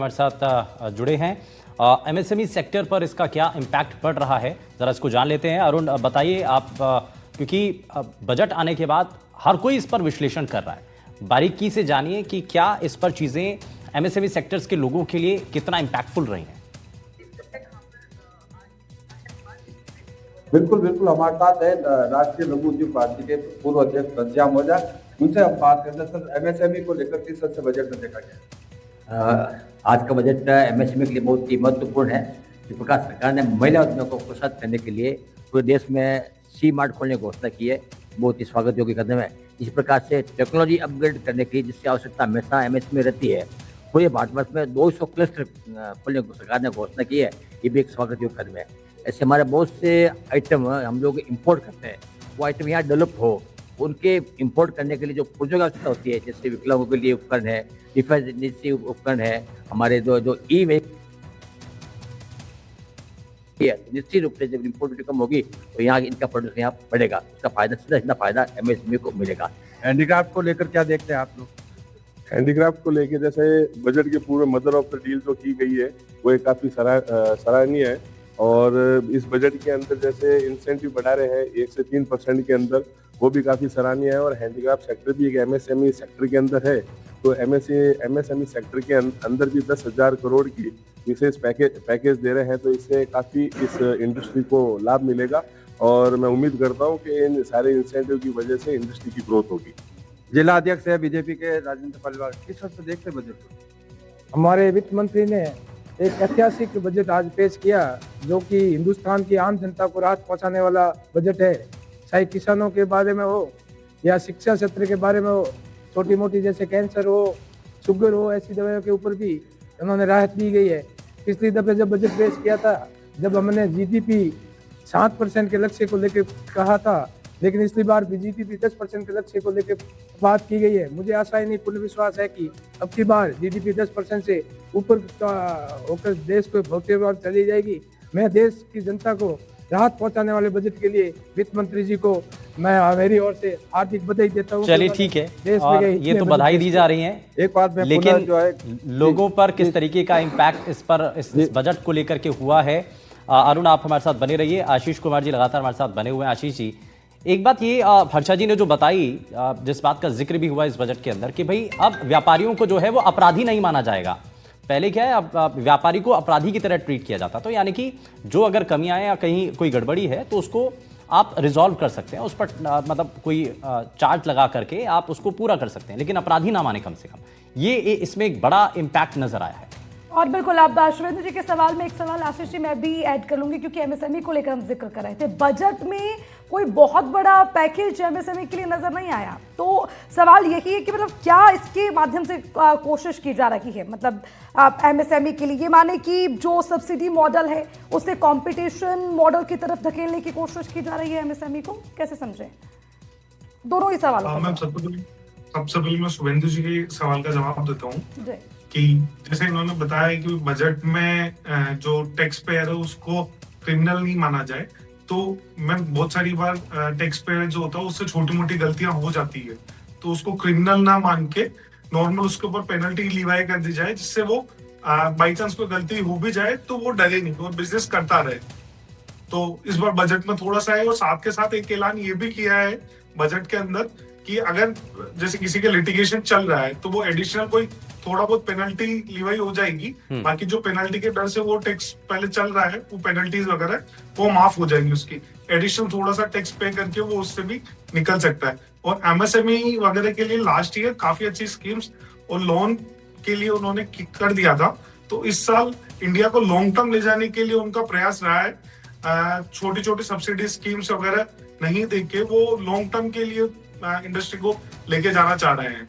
हमारे साथ जुड़े हैं। एमएसएमई सेक्टर पर इसका क्या इम्पैक्ट पड़ रहा है, जरा इसको जान लेते हैं। अरुण, बताइए आप, क्योंकि बजट आने के बाद हर कोई इस पर विश्लेषण कर रहा है। बारीकी से जानिए कि क्या इस पर चीजें एमएसएमई सेक्टर्स के लोगों के लिए कितना इम्पैक्टफुल रही हैं। बिल्कुल बिल्कुल हमारे साथ है राष्ट्रीय लघु उद्योग पार्टी के पूर्व अध्यक्ष घनश्याम ओझा। उनसे हम बात करते हैं। सर, एमएसएमई को लेकर किस तरह से बजट में देखा गया? आज का बजट एमएसएमई के लिए बहुत ही महत्वपूर्ण है। जिस प्रकार सरकार ने महिला उद्यमियों को प्रोत्साहित करने के लिए पूरे देश में सी मार्ट खोलने की घोषणा की है, बहुत ही स्वागत योग्य कदम है। इस प्रकार से टेक्नोलॉजी अपग्रेड करने की जिसकी आवश्यकता हमेशा एमएसएमई रहती है, पूरे भारतवर्ष में 200 क्लस्टर खोलने को सरकार ने घोषणा की है। ये भी एक स्वागत योग्य कदम है। ऐसे हमारे बहुत से आइटम हम लोग इंपोर्ट करते हैं, वो आइटम यहाँ डेवलप हो, उनके इंपोर्ट करने के लिए जो पूंजी की आवश्यकता होती है, जैसे विकलांगों के लिए उपकरण है, डिफेंस उपकरण है, हमारे जो ई निश्चित रूप से जब इम्पोर्ट कम होगी तो यहाँ इनका प्रोडक्शन यहाँ बढ़ेगा, उसका फायदा सीधा फायदा एमएसएमई को मिलेगा। हैंडीक्राफ्ट को लेकर क्या देखते हैं आप लोग? हैंडीक्राफ्ट को लेकर जैसे बजट के पूरे मदर ऑफ द डील जो की गई है वो एक काफी सराहनीय है। और इस बजट के अंदर जैसे इंसेंटिव बढ़ा रहे हैं 1 से 3% के अंदर, वो भी काफी सराहनीय है। और हैंडीक्राफ्ट सेक्टर भी एक एमएसएमई सेक्टर के अंदर है, तो एमएसएमई सेक्टर के अंदर भी 10,000 करोड़ की विशेष पैकेज दे रहे हैं, तो इससे काफी इस इंडस्ट्री को लाभ मिलेगा। और मैं उम्मीद करता हूँ कि इन सारे इंसेंटिव की वजह से इंडस्ट्री की ग्रोथ होगी। जिला अध्यक्ष है बीजेपी के राजेंद्र पालीवाल, किस तरह से देखते बजट को? हमारे वित्त मंत्री ने एक ऐतिहासिक बजट आज पेश किया, जो कि हिंदुस्तान की आम जनता को राहत पहुंचाने वाला बजट है। चाहे किसानों के बारे में हो या शिक्षा क्षेत्र के बारे में हो, छोटी मोटी जैसे कैंसर हो, शुगर हो, ऐसी दवाइयों के ऊपर भी उन्होंने राहत दी गई है। पिछली दफे जब बजट पेश किया था, जब हमने जीडीपी 7% के लक्ष्य को लेकर कहा था, लेकिन इसलिए बार भी जीडीपी 10% के लक्ष्य को लेकर बात की गई है। मुझे आशा ही नहीं, पूर्ण विश्वास है कि अब की बार जीडीपी 10% से ऊपर होकर देश को बढ़ते हुए चली जाएगी। मैं देश की जनता को राहत पहुंचाने वाले बजट के लिए वित्त मंत्री जी को मैं मेरी ओर से हार्दिक बधाई देता हूं। चलिए ठीक है, और ये तो बधाई दी जा रही है, एक बात में लेकिन जो है लोगों पर किस तरीके का इम्पैक्ट इस बजट को लेकर के हुआ है। अरुण, आप हमारे साथ बने रहिए। आशीष कुमार जी लगातार हमारे साथ बने हुए हैं। आशीष जी, एक बात ये हर्षा जी ने जो बताई, जिस बात का जिक्र भी हुआ इस बजट के अंदर कि भाई अब व्यापारियों को जो है वो अपराधी नहीं माना जाएगा। पहले क्या है, अब व्यापारी को अपराधी की तरह ट्रीट किया जाता, तो यानी कि जो अगर कमियां हैं या कहीं कोई गड़बड़ी है तो उसको आप रिजॉल्व कर सकते हैं, उस पर मतलब कोई चार्ज लगा करके आप उसको पूरा कर सकते हैं, लेकिन अपराधी ना माने कम से कम। ये इसमें एक बड़ा इम्पैक्ट नजर आया है। और बिल्कुल, आप शुभेंद्र जी के सवाल में एक सवाल आशीष जी मैं भी ऐड कर लूंगी, क्योंकि एमएसएमई को लेकर हम जिक्र कर रहे थे। बजट में कोई बहुत बड़ा पैकेज एमएसएमई के लिए नजर नहीं आया, तो सवाल यही है कि मतलब क्या इसके माध्यम से कोशिश की जा रही है, मतलब एमएसएमई के लिए, ये माने कि जो सब्सिडी मॉडल है उसे कंपटीशन मॉडल की तरफ धकेलने की कोशिश की जा रही है एमएसएमई को, कैसे समझें दोनों ही सवाल? सबसे पहले मैं शुभेंदु जी के सवाल का जवाब देता हूँ कि जैसे इन्होंने बताया कि बजट में जो टैक्स पेयर है उसको क्रिमिनल नहीं माना जाए, तो मैं बहुत सारी बार टैक्स पेयर जो होता है उससे छोटी मोटी गलतियां हो जाती है, तो उसको क्रिमिनल ना मान के नॉर्मल उसके ऊपर पेनल्टी लिवाई कर दी जाए, जिससे वो बाई चांस कोई गलती हो भी जाए तो वो डरे नहीं, वो बिजनेस करता रहे। तो इस बार बजट में थोड़ा सा है। और साथ के साथ एक ऐलान ये भी किया है बजट के अंदर कि अगर जैसे किसी के लिटिगेशन चल रहा है तो वो एडिशनल कोई थोड़ा बहुत पेनल्टी लिवाई हो जाएगी, बाकी जो पेनल्टी के डर से वो टैक्स पहले चल रहा है, वो पेनल्टीज वगैरह वो माफ हो जाएंगी, उसकी एडिशनल थोड़ा सा टैक्स पे करके वो उससे भी निकल सकता है। और एमएसएमई वगैरह के लिए लास्ट ईयर काफी अच्छी स्कीम्स और लोन के लिए उन्होंने कर दिया था, तो इस साल इंडिया को लॉन्ग टर्म ले जाने के लिए उनका प्रयास रहा है। छोटी छोटी सब्सिडी स्कीम्स वगैरह नहीं देके वो लॉन्ग टर्म के लिए इंडस्ट्री को लेके जाना चाह रहे हैं।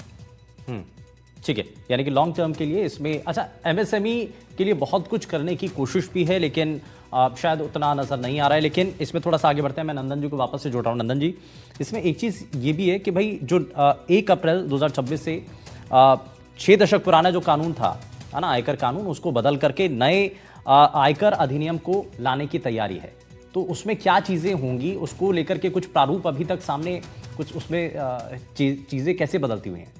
ठीक है, यानी कि लॉन्ग टर्म के लिए इसमें, अच्छा, एमएसएमई के लिए बहुत कुछ करने की कोशिश भी है, लेकिन शायद उतना नजर नहीं आ रहा है। लेकिन इसमें थोड़ा सा आगे बढ़ते हैं, मैं नंदन जी को वापस से जोड़ रहा हूँ। नंदन जी, इसमें एक चीज़ ये भी है कि भाई जो 1 अप्रैल 2026 से 6 दशक पुराना जो कानून था, है ना, आयकर कानून, उसको बदल करके नए आयकर अधिनियम को लाने की तैयारी है। तो उसमें क्या चीज़ें होंगी, उसको लेकर के कुछ प्रारूप अभी तक सामने, कुछ उसमें चीज़ें कैसे बदलती हुई हैं?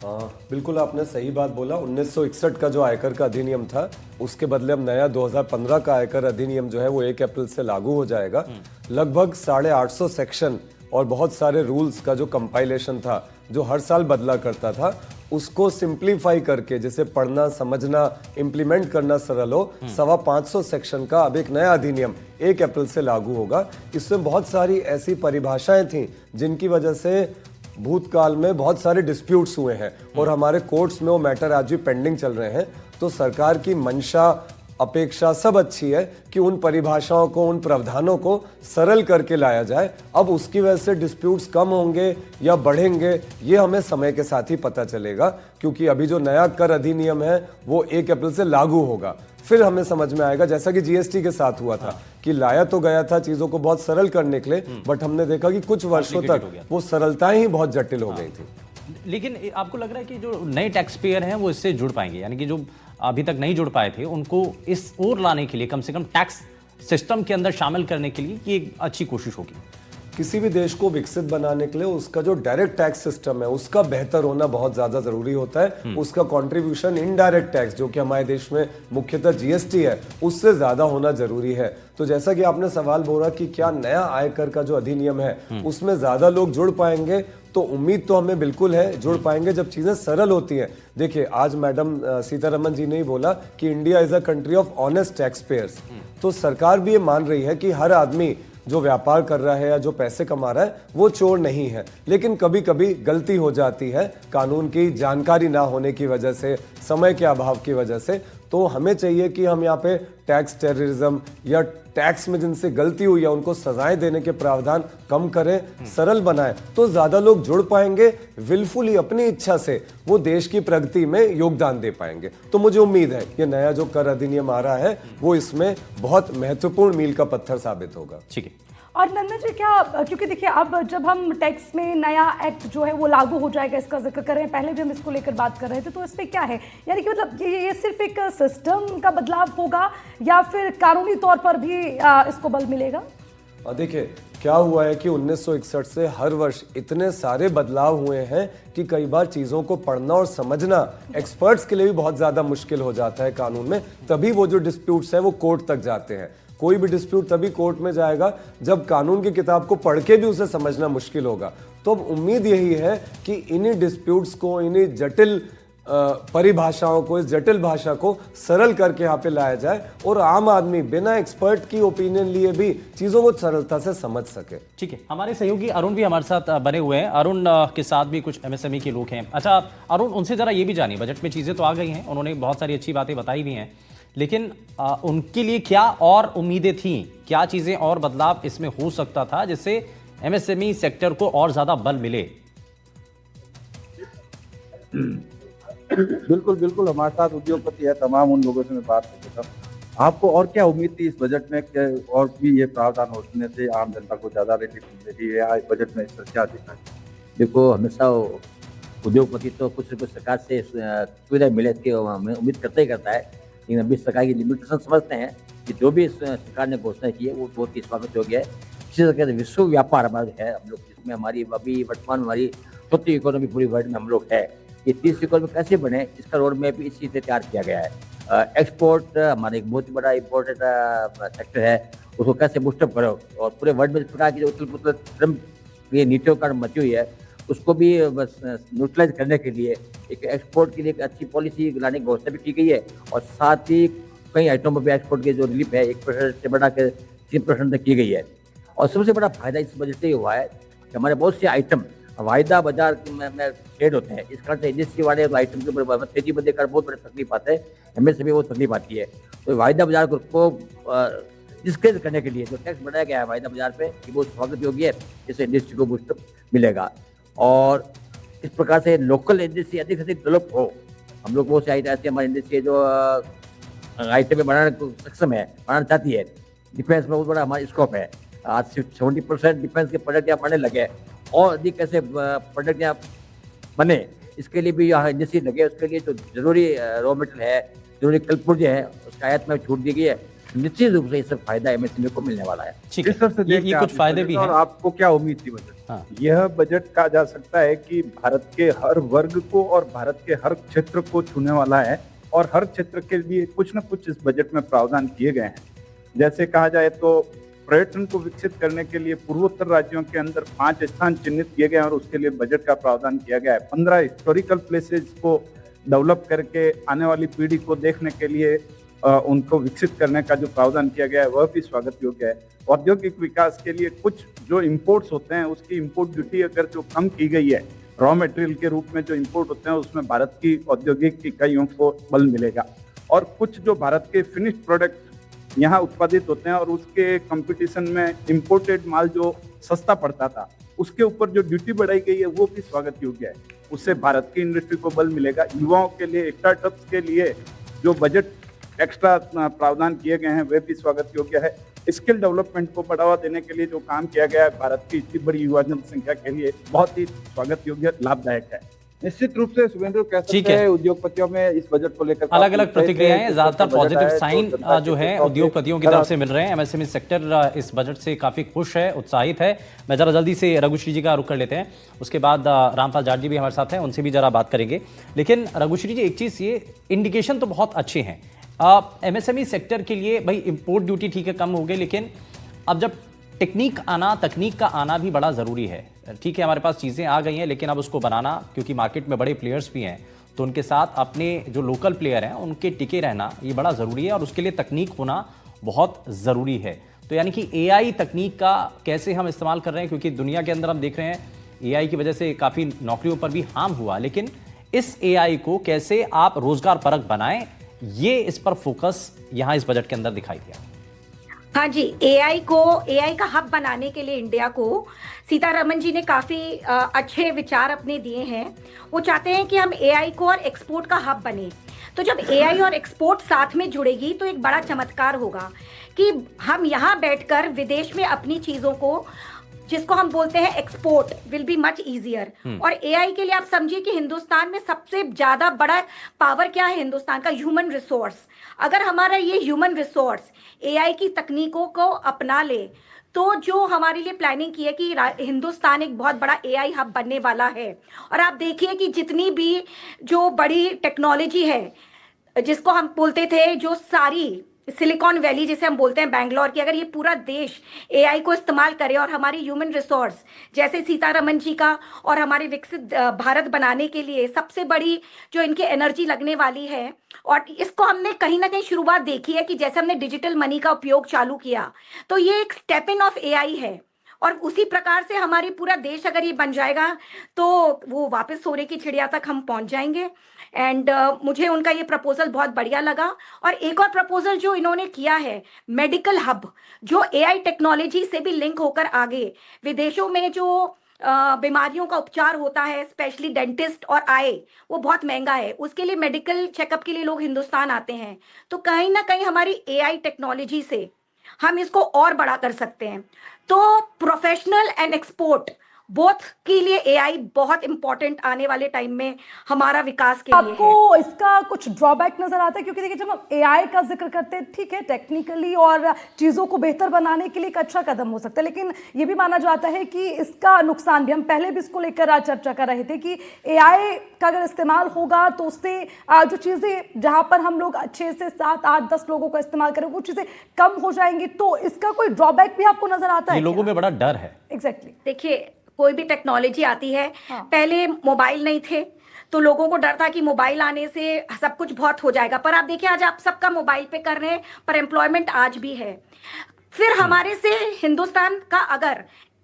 बिल्कुल आपने सही बात बोला। 1961 का जो आयकर का अधिनियम था उसके बदले अब नया 2015 का आयकर अधिनियम जो है वो 1 अप्रैल से लागू हो जाएगा। लगभग 850 सेक्शन और बहुत सारे रूल्स का जो कंपाइलेशन था जो हर साल बदला करता था उसको सिंप्लीफाई करके जैसे पढ़ना समझना इम्प्लीमेंट करना सरल हो 550 सेक्शन का अब एक नया अधिनियम 1 अप्रैल से लागू होगा। इसमें बहुत सारी ऐसी परिभाषाएं थी जिनकी वजह से भूतकाल में बहुत सारे डिस्प्यूट्स हुए हैं और हमारे कोर्ट्स में वो मैटर आज भी पेंडिंग चल रहे हैं। तो सरकार की मंशा अपेक्षा सब अच्छी है कि उन परिभाषाओं को उन प्रावधानों को सरल करके लाया जाए। अब उसकी वजह से डिस्प्यूट्स कम होंगे या बढ़ेंगे ये हमें समय के साथ ही पता चलेगा, क्योंकि अभी जो नया कर अधिनियम है वो 1 अप्रैल से लागू होगा। फिर हमें समझ में आएगा, जैसा कि जीएसटी के साथ हुआ था कि लाया तो गया था चीजों को बहुत सरल करने के लिए, बट हमने देखा कि कुछ वर्षों तक वो सरलताएं ही बहुत जटिल हो गई थी। लेकिन आपको लग रहा है कि जो नए टैक्स पेयर हैं वो इससे जुड़ पाएंगे, यानी कि जो अभी तक नहीं जुड़ पाए थे उनको इस ओर लाने के लिए, कम से कम टैक्स सिस्टम के अंदर शामिल करने के लिए ये एक अच्छी कोशिश होगी। किसी भी देश को विकसित बनाने के लिए उसका जो डायरेक्ट टैक्स सिस्टम है उसका बेहतर होना बहुत ज्यादा जरूरी होता है। उसका कंट्रीब्यूशन इनडायरेक्ट टैक्स जो कि हमारे देश में मुख्यतः जीएसटी है उससे ज्यादा होना जरूरी है। तो जैसा कि आपने सवाल बोला कि क्या नया आयकर का जो अधिनियम है उसमें ज्यादा लोग जुड़ पाएंगे, तो उम्मीद तो हमें बिल्कुल है जुड़ पाएंगे जब चीजें सरल होती हैं। देखिए आज मैडम सीतारमन जी ने ही बोला कि India is a country of honest tax payers. तो सरकार भी ये मान रही है कि हर आदमी जो व्यापार कर रहा है या जो पैसे कमा रहा है वो चोर नहीं है, लेकिन कभी कभी गलती हो जाती है कानून की जानकारी ना होने की वजह से, समय के अभाव की वजह से। तो हमें चाहिए कि हम यहाँ पे टैक्स टेररिज्म या टैक्स में जिनसे गलती हुई है उनको सजाएं देने के प्रावधान कम करें, सरल बनाएं, तो ज्यादा लोग जुड़ पाएंगे, विलफुली अपनी इच्छा से वो देश की प्रगति में योगदान दे पाएंगे। तो मुझे उम्मीद है ये नया जो कर अधिनियम आ रहा है वो इसमें बहुत महत्वपूर्ण मील का पत्थर साबित होगा। ठीक है। और नंदन जी क्या, क्योंकि देखिए अब जब हम टैक्स में नया एक्ट जो है वो लागू हो जाएगा, इसका जिक्र कर रहे हैं, पहले भी हम इसको लेकर बात कर रहे थे, तो इसमें क्या है, यानी कि मतलब ये सिर्फ एक सिस्टम का बदलाव होगा या फिर कानूनी तौर पर भी इसको बल मिलेगा? देखिए क्या हुआ है कि 1961 से हर वर्ष इतने सारे बदलाव हुए हैं कि कई बार चीजों को पढ़ना और समझना एक्सपर्ट्स के लिए भी बहुत ज्यादा मुश्किल हो जाता है कानून में। तभी वो जो डिस्प्यूट्स हैं वो कोर्ट तक जाते हैं। कोई भी डिस्प्यूट तभी कोर्ट में जाएगा जब कानून की किताब को पढ़ के भी उसे समझना मुश्किल होगा। तो अब उम्मीद यही है कि इन्हीं डिस्प्यूट्स को, इन्हीं जटिल परिभाषाओं को, इस जटिल भाषा को सरल करके यहाँ पे लाया जाए और आम आदमी बिना एक्सपर्ट की ओपिनियन लिए भी चीजों को सरलता से समझ सके। ठीक है, हमारे सहयोगी अरुण भी हमारे साथ बने हुए हैं। अरुण के साथ भी कुछ एमएसएमई के लोग हैं। अच्छा अरुण, उनसे जरा ये भी जानिए, बजट में चीजें तो आ गई हैं, उन्होंने बहुत सारी अच्छी बातें बताई भी हैं, लेकिन उनके लिए क्या और उम्मीदें थी, क्या चीजें और बदलाव इसमें हो सकता था जिससे एमएसएमई सेक्टर को और ज्यादा बल मिले? बिल्कुल बिल्कुल, हमारे साथ उद्योगपति है, तमाम उन लोगों से मैं बात कर सकता हूँ। आपको और क्या उम्मीद थी इस बजट में कि और भी ये प्रावधान होने से आम जनता को ज्यादा रिलीफ मिलेगी या बजट में इससे क्या दिखा? देखो हमेशा उद्योगपति तो कुछ न कुछ सरकार से सुविधा मिले इसकी उम्मीद करता ही करता है, लेकिन अभी सरकार की लिमिटेशन समझते हैं कि जो भी सरकार ने घोषणा की है वो बहुत ही स्वागत योग्य है। इसी तरह से विश्व व्यापार हमारा है, हम लोग जिसमें हमारी अभी वर्तमान हमारी चौथी इकोनॉमी पूरी वर्ल्ड में हम लोग है, ये 30 इकोनॉमी कैसे बने इसका रोड मैप इस चीज़ से तैयार किया गया है। एक्सपोर्ट हमारा एक बहुत ही बड़ा इम्पोर्टेंट सेक्टर है, उसको कैसे बूस्टअप करो और पूरे वर्ल्ड में इस प्रकार की जो उथल पुथल ट्रम्प ये नीतियों का मची हुई है उसको भी बस न्यूट्रलाइज करने के लिए एक एक्सपोर्ट के लिए एक अच्छी पॉलिसी लाने की घोषणा भी की गई है और साथ ही कई आइटमों पर एक्सपोर्ट की जो रिलीफ है 1% से बढ़ाकर 3% तक की गई है। और सबसे बड़ा फायदा इस वजह से हुआ है कि हमारे बहुत से आइटम वायदा बाजार में ट्रेड होते हैं, इस कारण से इंडस्ट्री वाले आइटम के ऊपर तेजी बंदे कर बहुत बड़ी तकलीफ आता है, हमें सभी बहुत तकलीफ आती है। तो वायदा बाजार को डिस्करेज करने के लिए जो टैक्स बढ़ाया गया है वायदा बाजार पे कि वो स्वागत योग्य है, इससे इंडस्ट्री को बूस्ट मिलेगा और इस प्रकार से लोकल इंडस्ट्री अधिक से अधिक डेवलप हो। हम लोग बहुत से आइटम ऐसे हमारी इंडस्ट्री जो आइटम में बढ़ाने को सक्षम है, बढ़ाना चाहती है। डिफेंस में बहुत बड़ा हमारा स्कोप है, आज 70% डिफेंस के प्रोडक्ट यहाँ बनने लगे और अधिक ऐसे प्रोडक्ट यहाँ बने, इसके लिए भी यहाँ इंडस्ट्री लगे, उसके लिए जो जरूरी रॉ मटेरियल है, जरूरी कल पुर्जे है उसका आयात में छूट दी गई है। निश्चित रूप से इससे फायदा एमएसएमई को मिलने वाला है। ठीक जिस तरह से है, देखते ये हैं कुछ आप इस फायदे बजट भी और हैं। आपको क्या उम्मीद थी बजट? हाँ। यह बजट कहा जा सकता है कि भारत के हर वर्ग को और भारत के हर क्षेत्र को छूने वाला है और हर क्षेत्र के लिए कुछ न कुछ इस बजट में प्रावधान किए गए हैं। जैसे कहा जाए तो पर्यटन को विकसित करने के लिए पूर्वोत्तर राज्यों के अंदर 5 स्थान चिन्हित किए गए हैं और उसके लिए बजट का प्रावधान किया गया है। 15 हिस्टोरिकल प्लेसेस को डेवलप करके आने वाली पीढ़ी को देखने के लिए उनको विकसित करने का जो प्रावधान किया गया है वह भी स्वागत योग्य है। औद्योगिक विकास के लिए कुछ जो इम्पोर्ट्स होते हैं उसकी इम्पोर्ट ड्यूटी अगर जो कम की गई है, रॉ मटेरियल के रूप में जो इम्पोर्ट होते हैं उसमें भारत की औद्योगिक इकाइयों को बल मिलेगा और कुछ जो भारत के फिनिश्ड प्रोडक्ट यहाँ उत्पादित होते हैं और उसके कंपटीशन में इम्पोर्टेड माल जो सस्ता पड़ता था उसके ऊपर जो ड्यूटी बढ़ाई गई है वो भी स्वागत योग्य है। उससे भारत की इंडस्ट्री को बल मिलेगा। युवाओं के लिए, स्टार्टअप्स के लिए जो बजट एक्स्ट्रा प्रावधान किए गए हैं वे भी स्वागत योग्य है। स्किल डेवलपमेंट को बढ़ावा देने के लिए जो काम किया गया है भारत की इतनी बड़ी युवा जनसंख्या के लिए बहुत ही स्वागत योग्य, लाभदायक है। निश्चित रूप से शुभेंदु कह सकते हैं उद्योगपतियों में इस बजट को लेकर अलग अलग प्रतिक्रियाएं, ज्यादातर पॉजिटिव साइन जो है उद्योगपतियों की तरफ से मिल रहे हैं। एमएसएमई सेक्टर इस बजट से काफी खुश है, उत्साहित है। मैं जरा जल्दी से रघुश्री जी का रुख कर लेते हैं, उसके बाद रामपाल जाट जी भी हमारे साथ हैं, उनसे भी जरा बात करेंगे। लेकिन रघुश्री जी, एक चीज, ये इंडिकेशन तो बहुत अच्छे हैं एमएसएमई सेक्टर के लिए। भाई इंपोर्ट ड्यूटी ठीक है कम हो गई, लेकिन अब जब तकनीक का आना भी बड़ा ज़रूरी है। ठीक है, हमारे पास चीज़ें आ गई हैं, लेकिन अब उसको बनाना, क्योंकि मार्केट में बड़े प्लेयर्स भी हैं, तो उनके साथ अपने जो लोकल प्लेयर हैं उनके टिके रहना ये बड़ा ज़रूरी है और उसके लिए तकनीक होना बहुत ज़रूरी है। तो यानी कि एआई तकनीक का कैसे हम इस्तेमाल कर रहे हैं, क्योंकि दुनिया के अंदर हम देख रहे हैं एआई की वजह से काफ़ी नौकरियों पर भी हार्म हुआ, लेकिन इस एआई को कैसे आप रोजगार परक बनाएं, ये इस पर फोकस यहाँ इस बजट के अंदर दिखाई दिया। हाँ जी, एआई का हब बनाने के लिए इंडिया को सीतारमन जी ने काफी अच्छे विचार अपने दिए हैं। वो चाहते हैं कि हम एआई को और एक्सपोर्ट का हब बने। तो जब एआई और एक्सपोर्ट साथ में जुड़ेगी तो एक बड़ा चमत्कार होगा कि हम यहाँ बैठकर विदेश में अपनी चीजों को, जिसको हम बोलते हैं export, will be much easier. और एआई के लिए आप समझिए कि हिंदुस्तान में सबसे ज्यादा बड़ा पावर क्या है हिंदुस्तान का? Human resource. अगर हमारा ये ह्यूमन रिसोर्स एआई की तकनीकों को अपना ले तो जो हमारे लिए प्लानिंग की है कि हिंदुस्तान एक बहुत बड़ा एआई हब बनने वाला है। और आप देखिए कि जितनी भी जो बड़ी टेक्नोलॉजी है, जिसको हम बोलते थे, जो सारी सिलिकॉन वैली जिसे हम बोलते हैं बैंगलोर की, अगर ये पूरा देश एआई को इस्तेमाल करे और हमारी ह्यूमन रिसोर्स जैसे सीतारमन जी का और हमारे विकसित भारत बनाने के लिए सबसे बड़ी जो इनकी एनर्जी लगने वाली है, और इसको हमने कहीं ना कहीं शुरुआत देखी है कि जैसे हमने डिजिटल मनी का उपयोग चालू किया, तो ये एक स्टेप इन ऑफ एआई है। और उसी प्रकार से हमारी पूरा देश अगर ये बन जाएगा तो वो वापस सोने की चिड़िया तक हम पहुंच जाएंगे। एंड मुझे उनका ये प्रपोजल बहुत बढ़िया लगा। और एक और प्रपोजल जो इन्होंने किया है, मेडिकल हब, जो एआई टेक्नोलॉजी से भी लिंक होकर आगे विदेशों में जो बीमारियों का उपचार होता है, स्पेशली डेंटिस्ट और आए, वो बहुत महंगा है, उसके लिए मेडिकल चेकअप के लिए लोग हिंदुस्तान आते हैं। तो कहीं ना कहीं हमारी एआई टेक्नोलॉजी से हम इसको और बड़ा कर सकते हैं। तो प्रोफेशनल एंड एक्सपोर्ट बोथ के लिए एआई बहुत इंपॉर्टेंट आने वाले टाइम में हमारा विकास के लिए है। आपको इसका कुछ ड्रॉबैक नजर आता है? क्योंकि देखिए, जब हम एआई का जिक्र करते हैं, ठीक है, टेक्निकली और चीज़ों को बेहतर बनाने के लिए एक अच्छा कदम हो सकता है, लेकिन ये भी माना जाता है कि इसका नुकसान भी, हम पहले भी इसको लेकर आज चर्चा कर रहे थे कि एआई का अगर इस्तेमाल होगा तो उससे जो चीज़ें जहाँ पर हम लोग 6 से 7, 8, 10 लोगों का इस्तेमाल करें, वो चीज़ें कम हो जाएंगी। तो इसका कोई ड्रॉबैक भी आपको नजर आता है? लोगों में बड़ा डर है। एग्जैक्टली। देखिए, कोई भी टेक्नोलॉजी आती है, पहले मोबाइल नहीं थे तो लोगों को डर था कि मोबाइल आने से सब कुछ बहुत हो जाएगा, पर आप देखिए आज आप सबका मोबाइल पे कर रहे हैं, पर एम्प्लॉयमेंट आज भी है। फिर हमारे से हिंदुस्तान का अगर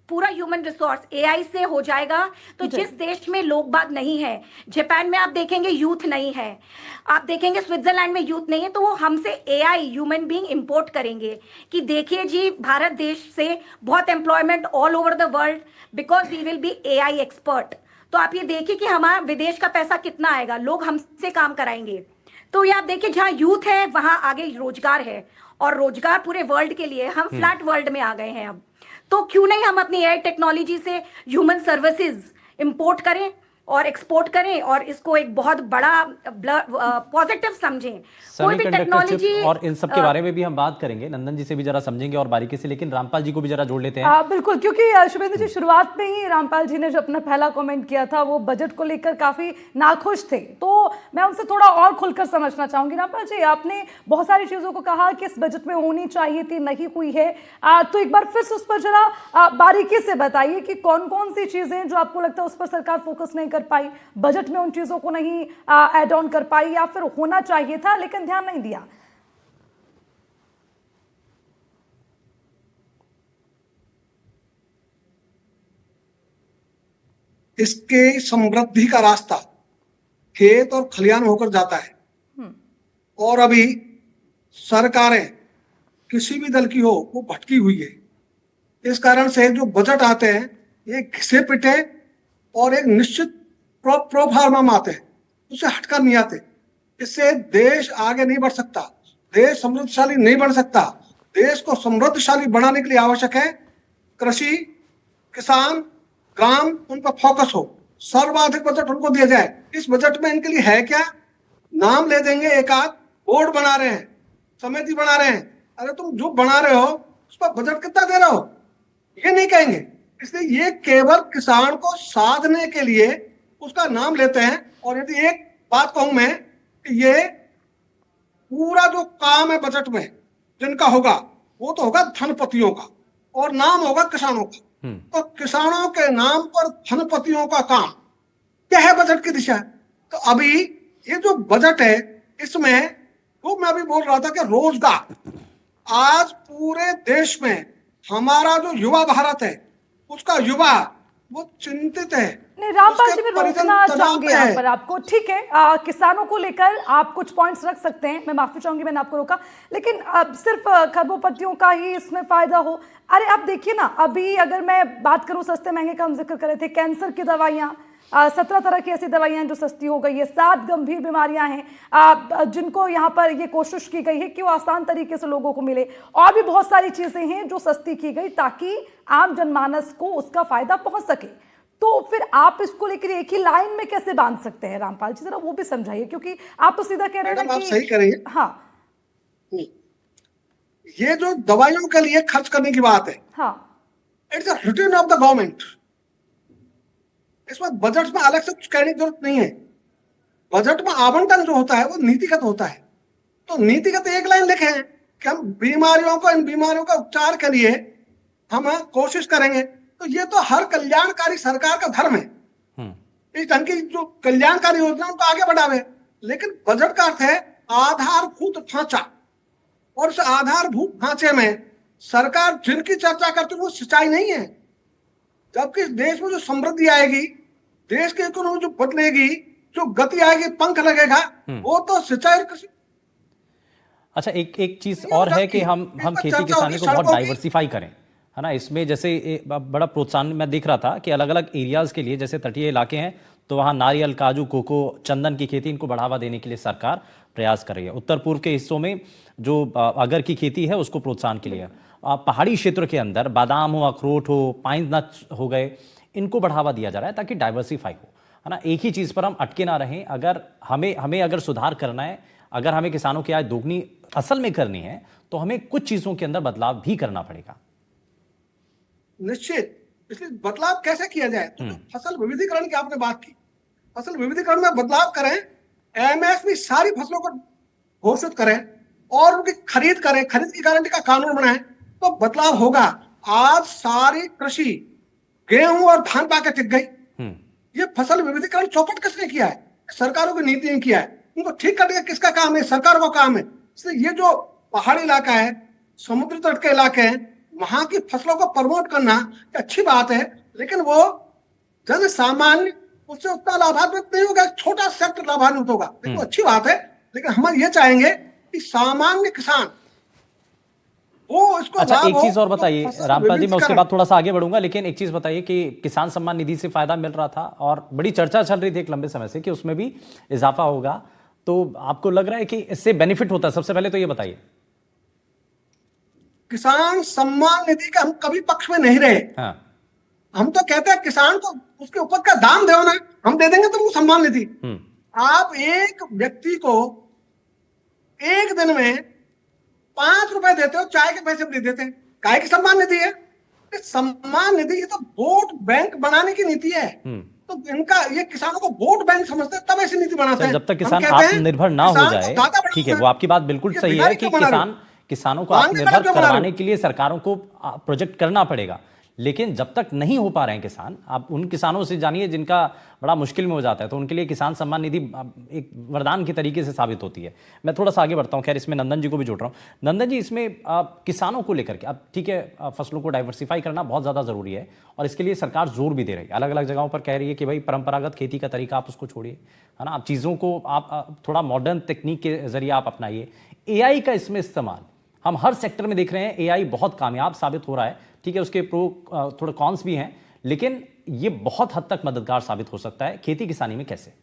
पूरा ह्यूमन रिसोर्स एआई से हो जाएगा तो जिस देश में लोग बाग नहीं है, जापान में आप देखेंगे यूथ नहीं है, आप देखेंगे स्विट्जरलैंड में यूथ नहीं है, तो वो हमसे एआई ह्यूमन बीइंग इंपोर्ट करेंगे कि देखिए जी, भारत देश से बहुत employment all over the world because we will be AI expert. तो आप ये देखिए कि हमारा विदेश का पैसा कितना आएगा, लोग हमसे काम कराएंगे। तो ये आप देखिए, जहाँ यूथ है वहां आगे रोजगार है, और रोजगार पूरे वर्ल्ड के लिए, हम फ्लैट वर्ल्ड में आ गए हैं अब। तो क्यों नहीं हम अपनी एआई टेक्नोलॉजी से ह्यूमन सर्विसेज इंपोर्ट करें और एक्सपोर्ट करें और इसको एक बहुत बड़ा पॉजिटिव समझें। कोई भी सेमीकंडक्टर टेक्नोलॉजी चिप और इन सब के बारे में भी हम बात करेंगे, नंदन जी से भी जरा समझेंगे और बारीकी से, लेकिन रामपाल जी को भी जरा जोड़ लेते हैं। बिल्कुल, क्योंकि शुभेंदु जी शुरुआत में ही रामपाल जी ने जो अपना पहला कमेंट किया था वो बजट को लेकर काफी नाखुश थे, तो मैं उनसे थोड़ा और खुलकर समझना चाहूंगी। रामपाल जी, आपने बहुत सारी चीजों को कहा कि इस बजट में होनी चाहिए थी, नहीं हुई है, तो एक बार फिर से उस पर जरा बारीकी से बताइए कि कौन कौन सी चीजें हैं जो आपको लगता है उस पर सरकार फोकस नहीं कर पाई, बजट में उन चीजों को नहीं ऐड ऑन कर पाई, या फिर होना चाहिए था लेकिन ध्यान नहीं दिया। इसके समृद्धि का रास्ता खेत और खलियान होकर जाता है, और अभी सरकारें किसी भी दल की हो वो भटकी हुई है। इस कारण से जो बजट आते हैं ये घिसे पिटे और एक निश्चित प्रोफार्मा में आते हैं, उसे हटकर नहीं आते। इससे देश आगे नहीं बढ़ सकता, देश समृद्धशाली नहीं बन सकता। देश को समृद्धशाली बनाने के लिए आवश्यक है कृषि, किसान, ग्राम, उन पर फोकस हो, सर्वाधिक बजट उनको दिया जाए। इस बजट में इनके लिए है क्या? नाम ले देंगे, एक आध बोर्ड बना रहे हैं, समिति बना रहे हैं। अरे तुम जो बना रहे हो उस पर बजट कितना दे रहे हो ये नहीं कहेंगे। इसलिए ये केवल किसान को साधने के लिए उसका नाम लेते हैं। और यदि एक बात कहूं मैं कि ये पूरा जो काम है बजट में जिनका होगा वो तो होगा धनपतियों का और नाम होगा किसानों का। तो किसानों के नाम पर धनपतियों का काम क्या है बजट की दिशा? तो अभी ये जो बजट है इसमें वो मैं अभी बोल रहा था कि रोजगार, आज पूरे देश में हमारा जो युवा भारत है उसका युवा वो चिंतित है। नहीं रामपाल जी, मैं रोकना चाहूंगी यहाँ पर आपको, ठीक है, किसानों को लेकर आप कुछ पॉइंट्स रख सकते हैं, मैं माफी चाहूंगी मैंने आपको रोका, लेकिन अब सिर्फ खरबोपतियों का ही इसमें फायदा हो। अरे आप देखिए ना, अभी अगर मैं बात करूं सस्ते महंगे का हम जिक्र कर रहे थे, कैंसर की दवाइयां, 17 तरह की ऐसी दवाइयां जो सस्ती हो गई है, 7 गंभीर बीमारियां हैं जिनको यहाँ पर ये कोशिश की गई है कि वो आसान तरीके से लोगों को मिले, और भी बहुत सारी चीजें हैं जो सस्ती की गई ताकि आम जनमानस को उसका फायदा पहुंच सके। तो फिर आप इसको लेकर एक ही लाइन में कैसे बांध सकते हैं रामपाल जी, जरा वो भी समझाइए, क्योंकि आप तो सीधा कह रहे हैं कि सही करेंगे। हाँ, ये जो दवाइयों के लिए खर्च करने की बात है, हाँ, it's a return of the government. इसमें बजट में अलग से कुछ कहने की जरूरत नहीं है। बजट में आवंटन जो होता है वो नीतिगत होता है। तो नीतिगत एक लाइन लिखे हैं कि हम बीमारियों को, इन बीमारियों का उपचार के लिए हम कोशिश करेंगे। तो ये तो हर कल्याणकारी सरकार का धर्म है, इस ढंग की जो कल्याणकारी योजना उनको आगे बढ़ावे। लेकिन बजट का अर्थ है आधारभूत ढांचा, और उस आधारभूत ढांचे में सरकार जिनकी चर्चा करती है वो सिंचाई नहीं है। जबकि देश में जो समृद्धि आएगी, देश की इकोनॉमी जो बदलेगी, जो गति आएगी, पंख लगेगा, वो तो सिंचाई और कृषि। अच्छा, एक चीज और है कि हम खेती किसानी को बहुत डाइवर्सिफाई करें, है ना। इसमें जैसे बड़ा प्रोत्साहन मैं देख रहा था कि अलग अलग एरियाज के लिए, जैसे तटीय इलाके हैं तो वहाँ नारियल, काजू, कोको, चंदन की खेती, इनको बढ़ावा देने के लिए सरकार प्रयास कर रही है। उत्तर पूर्व के हिस्सों में जो अगर की खेती है उसको प्रोत्साहन के लिए, पहाड़ी क्षेत्र के अंदर बादाम हो, अखरोट हो, पाइन नट्स हो गए, इनको बढ़ावा दिया जा रहा है ताकि डाइवर्सिफाई हो, है ना। एक ही चीज पर हम अटके ना रहें। अगर हमें अगर सुधार करना है, अगर हमें किसानों की आय दोगुनी असल में करनी है तो हमें कुछ चीजों के अंदर बदलाव भी करना पड़ेगा। निश्चित। इसलिए बदलाव कैसे किया जाए? तो फसल विविधीकरण की आपने बात की, फसल विविधीकरण में बदलाव करें, एमएसपी सारी फसलों को घोषित करें और उनकी खरीद करें, खरीद की गारंटी का कानून बनाएं, तो बदलाव होगा। आज सारी कृषि गेहूं और धान पाके टिक गई। ये फसल विविधीकरण चौपट किसने किया है? सरकारों की नीति ने किया है। उनको ठीक करने का किसका काम है? सरकार का काम है। इसलिए ये जो पहाड़ी इलाका है, समुद्र तट के इलाके हैं, वहां की फसलों को प्रमोट करना अच्छी बात है, लेकिन वो जन सामान्य उससे उतना लाभान्वित नहीं होगा, छोटा सेक्टर लाभान्वित होगा। देखो अच्छी बात है, लेकिन हम ये चाहेंगे कि सामान्य किसान वो इसको। अच्छा, एक चीज और बताइए रामपाल जी, मैं उसके बाद थोड़ा सा आगे बढ़ूंगा, लेकिन एक चीज बताइए कि किसान सम्मान निधि से फायदा मिल रहा था और बड़ी चर्चा चल रही थी एक लंबे समय से कि उसमें भी इजाफा होगा, तो आपको लग रहा है कि इससे बेनिफिट होता है? सबसे पहले तो ये बताइए। किसान सम्मान निधि के हम कभी पक्ष में नहीं रहे। हाँ। हम तो कहते हैं किसान को उसके उपज का दाम दो ना, हम दे देंगे तुमको सम्मान निधि। आप एक व्यक्ति को एक दिन में 5 रुपए देते हो, चाय के पैसे भी देते हैं, काहे की सम्मान निधि है? सम्मान निधि ये तो वोट बैंक बनाने की नीति है। तो इनका ये किसानों को वोट बैंक समझते हैं, तब ऐसी नीति बनाते हैं। जब तक किसान आत्मनिर्भर ना हो जाए, ठीक है, वो आपकी बात बिल्कुल सही है कि किसानों को आत्मनिर्भर करवाने के लिए सरकारों को प्रोजेक्ट करना पड़ेगा, लेकिन जब तक नहीं हो पा रहे हैं किसान, आप उन किसानों से जानिए जिनका बड़ा मुश्किल में हो जाता है, तो उनके लिए किसान सम्मान निधि एक वरदान के तरीके से साबित होती है। मैं थोड़ा सा आगे बढ़ता हूं, खैर इसमें नंदन जी को भी जोड़ रहा हूं। नंदन जी, इसमें किसानों को लेकर के, अब ठीक है, फसलों को डाइवर्सिफाई करना बहुत ज़्यादा ज़रूरी है और इसके लिए सरकार जोर भी दे रही है, अलग अलग जगहों पर कह रही है कि भाई परंपरागत खेती का तरीका आप उसको छोड़िए, है ना, आप चीज़ों को आप थोड़ा मॉडर्न तकनीक के जरिए आप अपनाइए। AI का इसमें इस्तेमाल हम हर सेक्टर में देख रहे हैं, AI बहुत कामयाब साबित हो रहा है, ठीक है, उसके प्रो थोड़े कॉन्स भी हैं, लेकिन ये बहुत हद तक मददगार साबित हो सकता है खेती किसानी में। कैसे?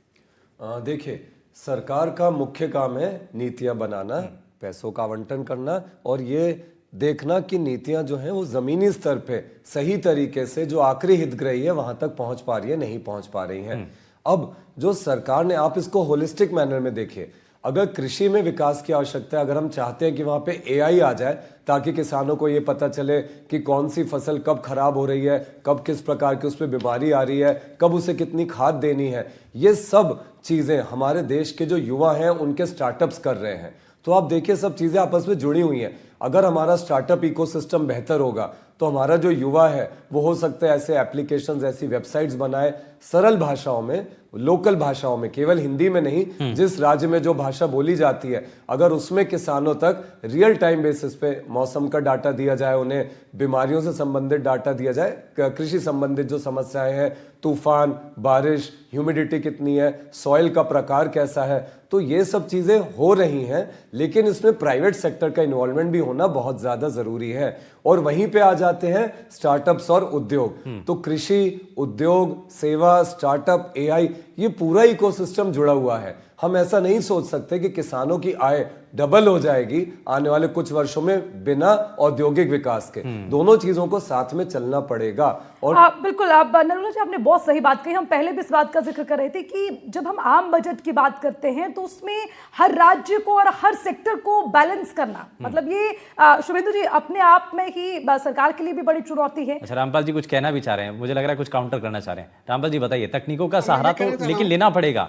देखिए, सरकार का मुख्य काम है नीतियां बनाना, पैसों का आवंटन करना और ये देखना कि नीतियां जो हैं वो जमीनी स्तर पे सही तरीके से जो आखिरी हितग्राही है वहां तक पहुंच पा रही है, नहीं पहुंच पा रही हैं। अब जो सरकार ने, आप इसको होलिस्टिक मैनर में देखिए, अगर कृषि में विकास की आवश्यकता है, अगर हम चाहते हैं कि वहां पे AI आ जाए ताकि किसानों को ये पता चले कि कौन सी फसल कब खराब हो रही है, कब किस प्रकार की उस पर बीमारी आ रही है, कब उसे कितनी खाद देनी है, ये सब चीजें हमारे देश के जो युवा हैं उनके स्टार्टअप्स कर रहे हैं। तो आप देखिए, सब चीजें आपस में जुड़ी हुई हैं। अगर हमारा स्टार्टअप इकोसिस्टम बेहतर होगा तो हमारा जो युवा है वो हो सकता है ऐसे एप्लीकेशंस, ऐसी वेबसाइट्स बनाए सरल भाषाओं में, लोकल भाषाओं में, केवल हिंदी में नहीं, जिस राज्य में जो भाषा बोली जाती है, अगर उसमें किसानों तक रियल टाइम बेसिस पे मौसम का डाटा दिया जाए, उन्हें बीमारियों से संबंधित डाटा दिया जाए, कृषि संबंधित जो समस्याएं हैं, तूफान, बारिश, ह्यूमिडिटी कितनी है, सॉइल का प्रकार कैसा है, तो ये सब चीजें हो रही हैं, लेकिन इसमें प्राइवेट सेक्टर का इन्वॉल्वमेंट भी होना बहुत ज्यादा जरूरी है। और वहीं पे आ जाते हैं स्टार्टअप्स और उद्योग। तो कृषि, उद्योग, सेवा, स्टार्टअप, AI, ये पूरा इकोसिस्टम जुड़ा हुआ है। हम ऐसा नहीं सोच सकते कि किसानों की आय डबल हो जाएगी आने वाले कुछ वर्षों में बिना औद्योगिक विकास के। दोनों चीजों को साथ में चलना पड़ेगा। और बिल्कुल, आप नरुला जी, आपने बहुत सही बात कही। हम पहले भी इस बात का जिक्र कर रहे थे कि जब हम आम बजट की बात करते हैं तो उसमें हर राज्य को और हर सेक्टर को बैलेंस करना, मतलब ये शुभेंदु जी अपने आप में ही सरकार के लिए भी बड़ी चुनौती है। अच्छा, रामपाल जी कुछ कहना भी चाह रहे हैं, मुझे लग रहा है कुछ काउंटर करना चाह रहे हैं। रामपाल जी बताइए, तकनीकों का सहारा तो लेकिन लेना पड़ेगा।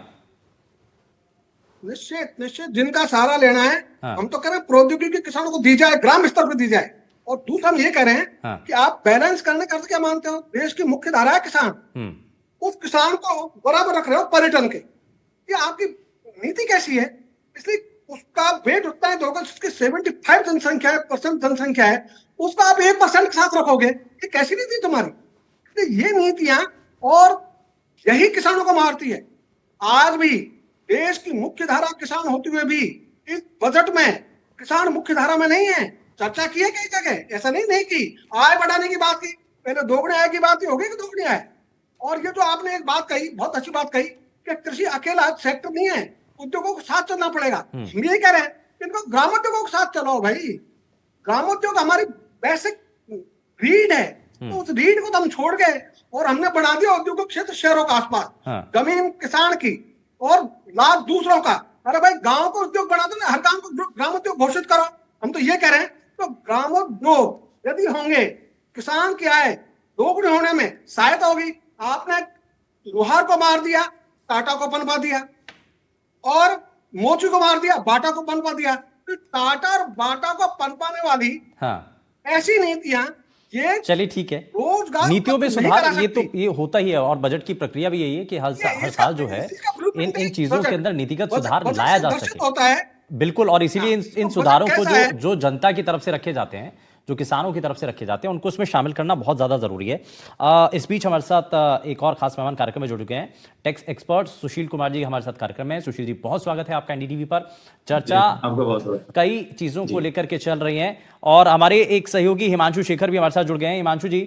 निश्चित निश्चित, जिनका सहारा लेना है, हम तो कह रहे हैं प्रौद्योगिकी किसानों को दी जाए, ग्राम स्तर पर दी जाए। और दूसरा हम ये कह रहे हैं कि आप बैलेंस करने का क्या मानते हो? देश की मुख्य धारा है किसान, उस किसान को बराबर रख रहे हो पर्यटन के, ये आपकी नीति कैसी है? इसलिए उसका वेट उतना ही दोगे, उसकी 75% जनसंख्या है, उसका आप 1% के साथ रखोगे, ये कैसी नीति तुम्हारी? ये नीतियां और यही किसानों को मारती है। आज भी देश की मुख्य धारा किसान होते हुए भी इस बजट में किसान मुख्य धारा में नहीं है। चर्चा की है कई जगह, ऐसा नहीं की, आय बढ़ाने की बात की, पहले दोगुने आय की बात होगी कि दोगुनी आय। और ये जो आपने एक बात कही, बहुत अच्छी बात कही कि कृषि अकेला सेक्टर नहीं है, उद्योगों को साथ चलना पड़ेगा। हम यही कह रहे हैं, इनको ग्रामोद्योगों के साथ चलाओ भाई। ग्रामोद्योग हमारी बेसिक रीढ़ है, तो उस रीढ़ को तो हम छोड़ गए और हमने बना दिया औद्योगिक क्षेत्र शहरों के आसपास, जमीन किसान की और लाभ दूसरों का। अरे भाई, गांव को उद्योग बना दो ना, हर गांव को ग्रामोद्योग घोषित करो। हम तो ये कह रहे हैं, तो ग्रामोद्योग यदि होंगे, किसान की आय दोगुनी होने में सहायता होगी। आपने लोहार को मार दिया, टाटा को पनपा दिया, और मोची को मार दिया, बाटा को पनपा दिया। तो टाटा और बाटा को पनपाने वाली ऐसी नीतियां, ये चलिए ठीक है, रोजगार नीतियों में सुधार ये होता ही है, और बजट की प्रक्रिया भी यही है कि हर साल जो है इन चीजों के अंदर नीतिगत सुधार लाया जा सके। होता है बिल्कुल, और इसीलिए इन सुधारों को जो जनता की तरफ से रखे जाते हैं, जो किसानों की तरफ से रखे जाते हैं, उनको उसमें शामिल करना बहुत ज़्यादा ज़रूरी है। इस बीच हमारे साथ एक और खास मेहमान कार्यक्रम में जुड़ चुके हैं, टैक्स एक्सपर्ट सुशील कुमार जी हमारे साथ कार्यक्रम में। सुशील जी, बहुत स्वागत है आपका एनडीटीवी पर। चर्चा कई चीज़ों को लेकर के चल रही है, और हमारे एक सहयोगी हिमांशु शेखर भी हमारे साथ जुड़ गए हैं। हिमांशु जी,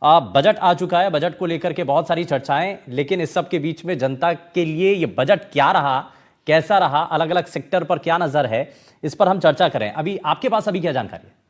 बजट आ चुका है, बजट को लेकर के बहुत सारी चर्चाएं, लेकिन इस सब के बीच में जनता के लिए ये बजट क्या रहा, कैसा रहा, अलग अलग सेक्टर पर क्या नजर है, इस पर हम चर्चा करें। अभी आपके पास क्या जानकारी है?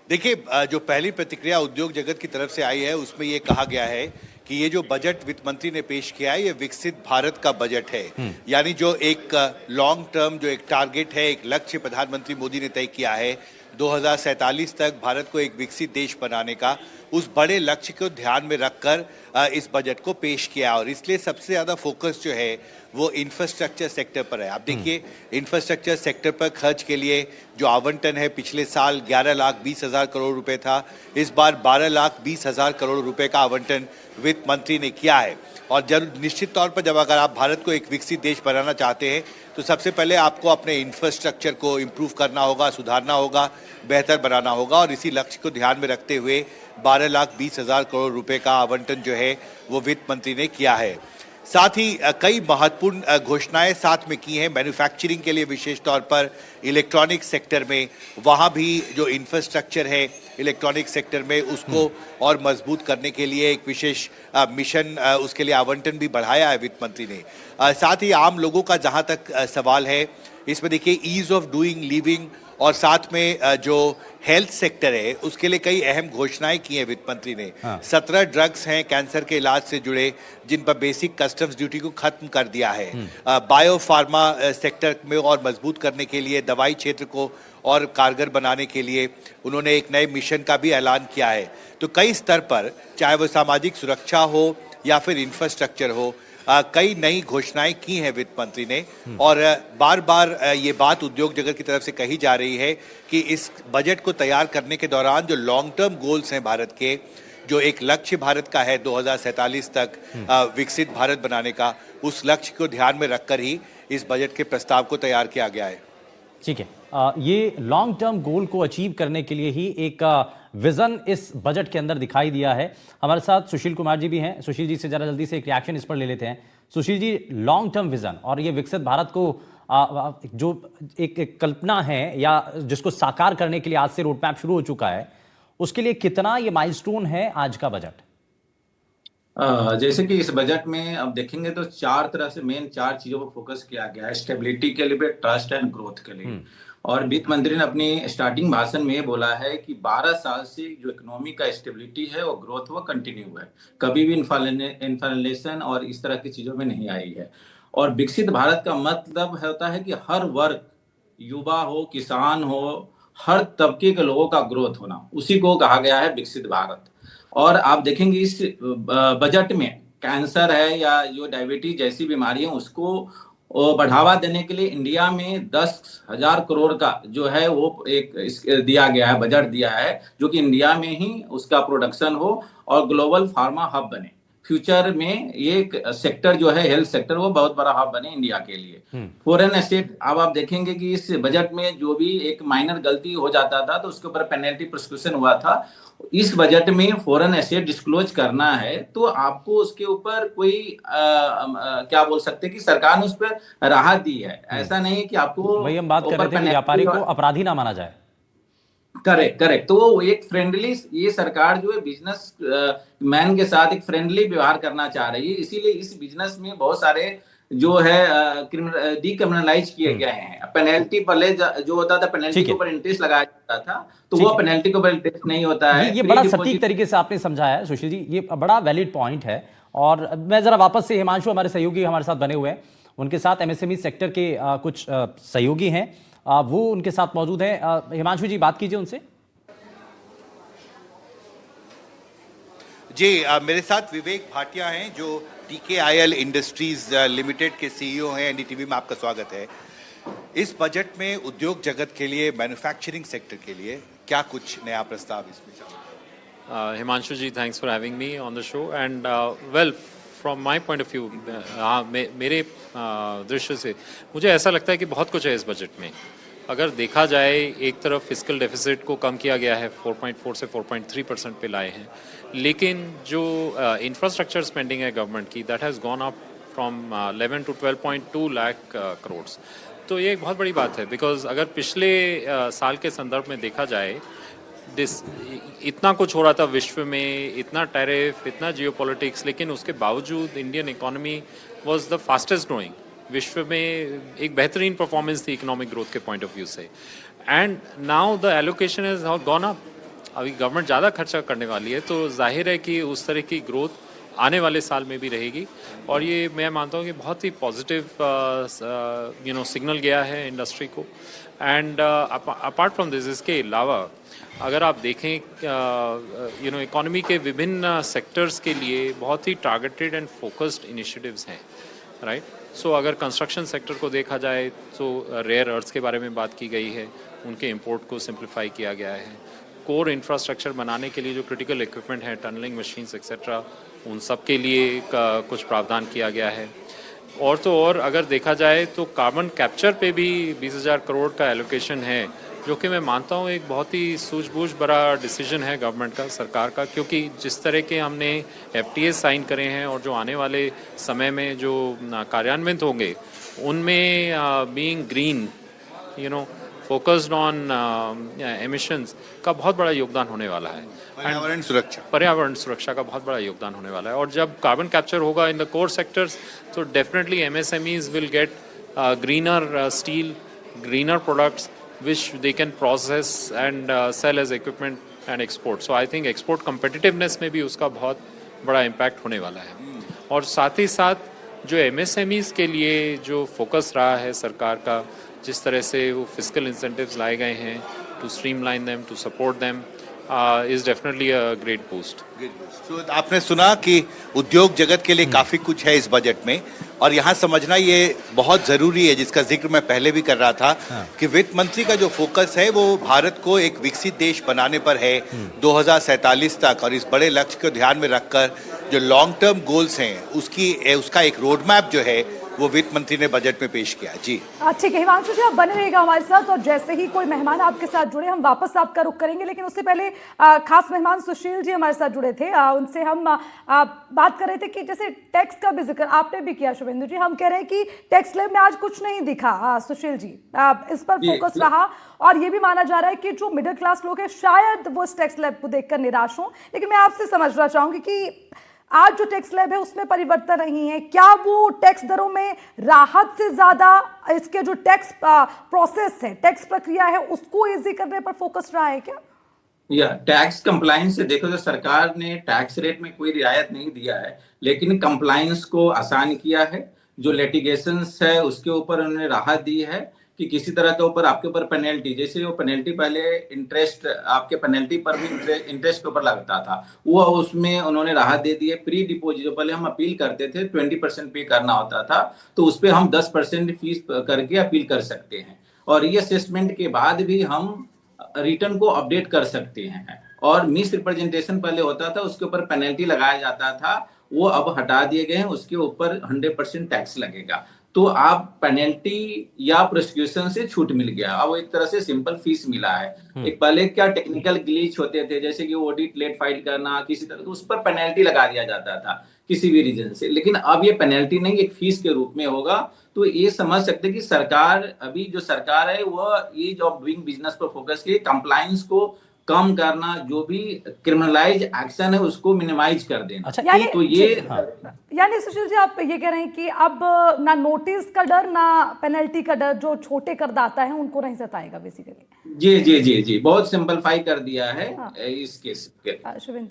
देखिए, जो पहली प्रतिक्रिया उद्योग जगत की तरफ से आई है उसमें ये कहा गया है कि ये जो बजट वित्त मंत्री ने पेश किया है ये विकसित भारत का बजट है। यानी जो एक लॉन्ग टर्म जो एक टारगेट है, एक लक्ष्य प्रधानमंत्री मोदी ने तय किया है 2047 तक भारत को एक विकसित देश बनाने का, उस बड़े लक्ष्य को ध्यान में रखकर इस बजट को पेश किया। और इसलिए सबसे ज़्यादा फोकस जो है वो इंफ्रास्ट्रक्चर सेक्टर पर है। आप देखिए, इंफ्रास्ट्रक्चर सेक्टर पर खर्च के लिए जो आवंटन है पिछले साल 11,20,000 करोड़ रुपए था, इस बार 12,20,000 करोड़ रुपए का आवंटन वित्त मंत्री ने किया है। और जब निश्चित तौर पर जब अगर आप भारत को एक विकसित देश बनाना चाहते हैं तो सबसे पहले आपको अपने इंफ्रास्ट्रक्चर को इम्प्रूव करना होगा, सुधारना होगा, बेहतर बनाना होगा। और इसी लक्ष्य को ध्यान में रखते हुए 12,20,000 करोड़ रुपए का आवंटन जो है वो वित्त मंत्री ने किया है। साथ ही कई महत्वपूर्ण घोषणाएं साथ में की हैं मैन्युफैक्चरिंग के लिए, विशेष तौर पर इलेक्ट्रॉनिक सेक्टर में। वहाँ भी जो इंफ्रास्ट्रक्चर है इलेक्ट्रॉनिक सेक्टर में उसको और मजबूत करने के लिए एक विशेष मिशन, उसके लिए आवंटन भी बढ़ाया है वित्त मंत्री ने। साथ ही आम लोगों का जहाँ तक सवाल है इसमें देखिए ईज ऑफ डूइंग लिविंग और साथ में जो हेल्थ सेक्टर है उसके लिए कई अहम घोषणाएं की हैं वित्त मंत्री ने। 17 ड्रग्स हैं कैंसर के इलाज से जुड़े जिन पर बेसिक कस्टम्स ड्यूटी को खत्म कर दिया है। बायो फार्मा सेक्टर में और मजबूत करने के लिए, दवाई क्षेत्र को और कारगर बनाने के लिए उन्होंने एक नए मिशन का भी ऐलान किया है। तो कई स्तर पर, चाहे वो सामाजिक सुरक्षा हो या फिर इंफ्रास्ट्रक्चर हो, कई नई घोषणाएं की हैं वित्त मंत्री ने। और बार बार ये बात उद्योग जगत की तरफ से कही जा रही है कि इस बजट को तैयार करने के दौरान जो लॉन्ग टर्म गोल्स हैं भारत के, जो एक लक्ष्य भारत का है 2047 तक विकसित भारत बनाने का, उस लक्ष्य को ध्यान में रखकर ही इस बजट के प्रस्ताव को तैयार किया गया है। ठीक है, ये लॉन्ग टर्म गोल को अचीव करने के लिए ही एक विजन इस बजट के अंदर दिखाई दिया है। हमारे साथ सुशील कुमार जी भी हैं। सुशील जी से जरा जल्दी से एक रिएक्शन इस पर ले लेते हैं। Sushil ji, long term vision और ये विकसित भारत को जो एक कल्पना है या जिसको साकार करने के लिए आज से रोड मैप शुरू हो चुका है, उसके लिए कितना ये माइलस्टोन है आज का बजट? जैसे कि इस बजट में अब देखेंगे तो चार तरह से मेन 4 चीजों पर फोकस किया गया है, स्टेबिलिटी के लिए, ट्रस्ट एंड ग्रोथ के लिए। और वित्त मंत्री ने अपनी स्टार्टिंग भाषण में बोला है कि 12 साल से जो इकोनॉमी का स्टेबिलिटी है और ग्रोथ वो कंटिन्यू है, कभी भी इन्फ्लेशन और इस तरह की चीजों में नहीं आई है। और विकसित भारत का मतलब होता है कि हर वर्ग, युवा हो, किसान हो, हर तबके के लोगों का ग्रोथ होना, उसी को कहा गया है विकसित भारत। और आप देखेंगे इस बजट में कैंसर है या जो डायबिटीज जैसी बीमारियां, उसको बढ़ावा देने के लिए इंडिया में 10,000 करोड़ का जो है वो एक दिया गया है, बजट दिया है, जो कि इंडिया में ही उसका प्रोडक्शन हो और ग्लोबल फार्मा हब बने। फ्यूचर में ये सेक्टर जो है हेल्थ सेक्टर वो बहुत बड़ा हब बने इंडिया के लिए। फॉरेन एसेट, अब आप देखेंगे कि इस बजट में जो भी एक माइनर गलती हो जाता था तो उसके ऊपर पेनल्टी प्रोसिक्यूशन हुआ था। इस बजट में फॉरेन एसेट डिस्क्लोज करना है तो आपको उसके ऊपर कोई क्या बोल सकते हैं कि सरकार ने उस पर राहत दी है। ऐसा नहीं है कि आपको, वही हम बात कर रहे थे कि व्यापारी को अपराधी ना माना जाए। करेक्ट। तो एक फ्रेंडली, ये सरकार जो है बिजनेस मैन के साथ एक फ्रेंडली व्यवहार करना चाह रही है, इसीलिए इस बिजनेस में बहुत सारे जो है डिक्रिमिनलाइज किए गए हैं। पेनल्टी पहले जो होता था पेनल्टी के ऊपर इंटरेस्ट लगाया जाता था, तो वो पेनल्टी के ऊपर इंटरेस्ट नहीं होता है। ये बड़ा सटीक तरीके से आपने समझाया है सुशील जी, ये बड़ा वैलिड पॉइंट है। और मैं जरा वापस से हिमांशु, हमारे सहयोगी हमारे साथ बने हुए हैं, उनके साथ एमएसएमई सेक्टर के कुछ सहयोगी हैं, वो उनके साथ मौजूद हैं। हिमांशु जी, बात कीजिए उनसे। जी, मेरे साथ विवेक भाटिया हैं जो TKIL इंडस्ट्रीज लिमिटेड के CEO हैं। एनडीटीवी में आपका स्वागत है। इस बजट में उद्योग जगत के लिए, मैन्युफैक्चरिंग सेक्टर के लिए क्या कुछ नया प्रस्ताव इसमें चला? Himanshu ji, thanks for having me on the show and well from my point of view, मेरे दृश्य से मुझे ऐसा लगता है कि बहुत कुछ है इस बजट में। अगर देखा जाए, एक तरफ फिस्कल डेफिसिट को कम किया गया है, 4.4 से 4.3% पे लाए हैं, लेकिन जो इंफ्रास्ट्रक्चर स्पेंडिंग है गवर्नमेंट की, that has gone up from 11 to 12.2 lakh crore. तो ये एक बहुत बड़ी बात है, बिकॉज अगर पिछले साल के संदर्भ में देखा जाए, इतना कुछ हो रहा था विश्व में, इतना टैरिफ, इतना जियोपॉलिटिक्स, लेकिन उसके बावजूद Indian economy was the fastest growing. विश्व में एक बेहतरीन परफॉर्मेंस थी इकोनॉमिक ग्रोथ के पॉइंट ऑफ व्यू से। And now the allocation has gone up. अभी गवर्नमेंट ज़्यादा खर्चा करने वाली है, तो जाहिर है कि उस तरह की ग्रोथ आने वाले साल में भी रहेगी। और ये मैं मानता हूँ कि बहुत ही पॉजिटिव सिग्नल गया है इंडस्ट्री को। एंड अपार्ट फ्रॉम दिस, इसके अलावा अगर आप देखें इकोनॉमी के विभिन्न सेक्टर्स के लिए बहुत ही टारगेटेड एंड फोकस्ड इनिशिएटिव्स हैं, राइट। सो अगर कंस्ट्रक्शन सेक्टर को देखा जाए तो रेयर अर्थ्स के बारे में बात की गई है, उनके इंपोर्ट को सिंप्लीफाई किया गया है। कोर इंफ्रास्ट्रक्चर बनाने के लिए जो क्रिटिकल इक्विपमेंट है, टनलिंग मशीन्स एक्सेट्रा, उन सब के लिए कुछ प्रावधान किया गया है। और तो और अगर देखा जाए तो कार्बन कैप्चर पे भी 20,000 करोड़ का एलोकेशन है, जो कि मैं मानता हूँ एक बहुत ही सूझबूझ बड़ा डिसीजन है गवर्नमेंट का, सरकार का, क्योंकि जिस तरह के हमने FTA साइन करे हैं और जो आने वाले समय में जो कार्यान्वित होंगे उनमें being green focused on emissions का बहुत बड़ा योगदान होने वाला है। पर्यावरण सुरक्षा का बहुत बड़ा योगदान होने वाला है। और जब कार्बन कैप्चर होगा इन द कोर सेक्टर्स तो definitely MSMEs will get greener steel, greener products which they can process and sell as equipment and export. So I think export competitiveness में भी उसका बहुत बड़ा impact होने वाला है। और साथ ही साथ जो MSMEs के लिए जो फोकस रहा है सरकार का, जिस तरह से वो फिजिकल इंसेंटिव्स लाए गए हैं to streamline them, to support them, is definitely a great boost. So, आपने सुना कि उद्योग जगत के लिए काफी कुछ है इस बजट में, और यहाँ समझना ये बहुत जरूरी है, जिसका जिक्र मैं पहले भी कर रहा था कि वित्त मंत्री का जो फोकस है वो भारत को एक विकसित देश बनाने पर है 2047 तक, और इस बड़े लक्ष्य को ध्यान में रखकर जो लॉन्ग टर्म गोल्स हैं उसका एक रोड मैप जो है वो वित्त मंत्री ने बजट में पेश किया। जी ठीक है, हिमांशु जी आप बने रहिएगा हमारे साथ, और जैसे ही कोई मेहमान आपके साथ जुड़े हम वापस आपका रुख करेंगे। लेकिन उससे पहले खास मेहमान सुशील जी हमारे साथ जुड़े थे, उनसे हम बात कर रहे थे कि जैसे टैक्स का भी जिक्र आपने भी किया शुभेंदु जी, हम कह रहे हैं कि टैक्स स्लैब में आज कुछ नहीं दिखा। सुशील जी इस पर फोकस रहा, और ये भी माना जा रहा है कि जो मिडिल क्लास लोग हैं शायद वो इस टैक्स स्लैब को देखकर निराश हों। लेकिन मैं आपसे समझना चाहूंगी कि आज जो टैक्स स्लैब है उसमें परिवर्तन नहीं है, क्या वो टैक्स दरों में राहत से ज्यादा इसके जो टैक्स प्रोसेस है, टैक्स प्रक्रिया है, उसको इजी करने पर फोकस रहा है क्या? या टैक्स कंप्लायंस से देखो तो सरकार ने टैक्स रेट में कोई रियायत नहीं दिया है, लेकिन कंप्लायंस को आसान किया है। जो लिटिगेशंस है उसके ऊपर उन्होंने राहत दी है कि किसी तरह के ऊपर आपके ऊपर पेनल्टी, जैसे वो पेनल्टी पहले इंटरेस्ट आपके पेनल्टी पर भी इंटरेस्ट के ऊपर लगता था, वो उसमें उन्होंने राहत दे दी है। प्री डिपोजिट जो पहले हम अपील करते थे 20% पे करना होता था, तो उस पर हम 10% फीस करके अपील कर सकते हैं, और ये असेसमेंट के बाद भी हम रिटर्न को अपडेट कर सकते हैं। और मिस रिप्रेजेंटेशन पहले होता था, उसके ऊपर पेनल्टी लगाया जाता था, वो अब हटा दिए गए हैं, उसके ऊपर 100% टैक्स लगेगा। तो आप पेनल्टी या प्रोसिक्यूशन से छूट मिल गया, अब एक तरह से सिंपल फीस मिला है। एक पहले क्या टेक्निकल ग्लिच होते थे, जैसे कि ऑडिट लेट फाइल करना किसी तरह, तो उस पर पेनल्टी लगा दिया जाता था किसी भी रीजन से, लेकिन अब ये पेनल्टी नहीं एक फीस के रूप में होगा। तो ये समझ सकते हैं कि सरकार, अभी जो सरकार है वो ईज ऑफ डूइंग बिजनेस पर फोकस की, कंप्लायंस को कम करना, जो भी क्रिमिनलाइज एक्शन है उसको मिनिमाइज कर देना। अच्छा, तो ये यानी सुशील जी आप ये कह रहे हैं कि अब ना नोटिस का डर ना पेनल्टी का डर, जो छोटे करदाता है उनको नहीं सताएगा बेसिकली। जी जी जी जी बहुत सिंपलीफाई कर दिया है इस केस के।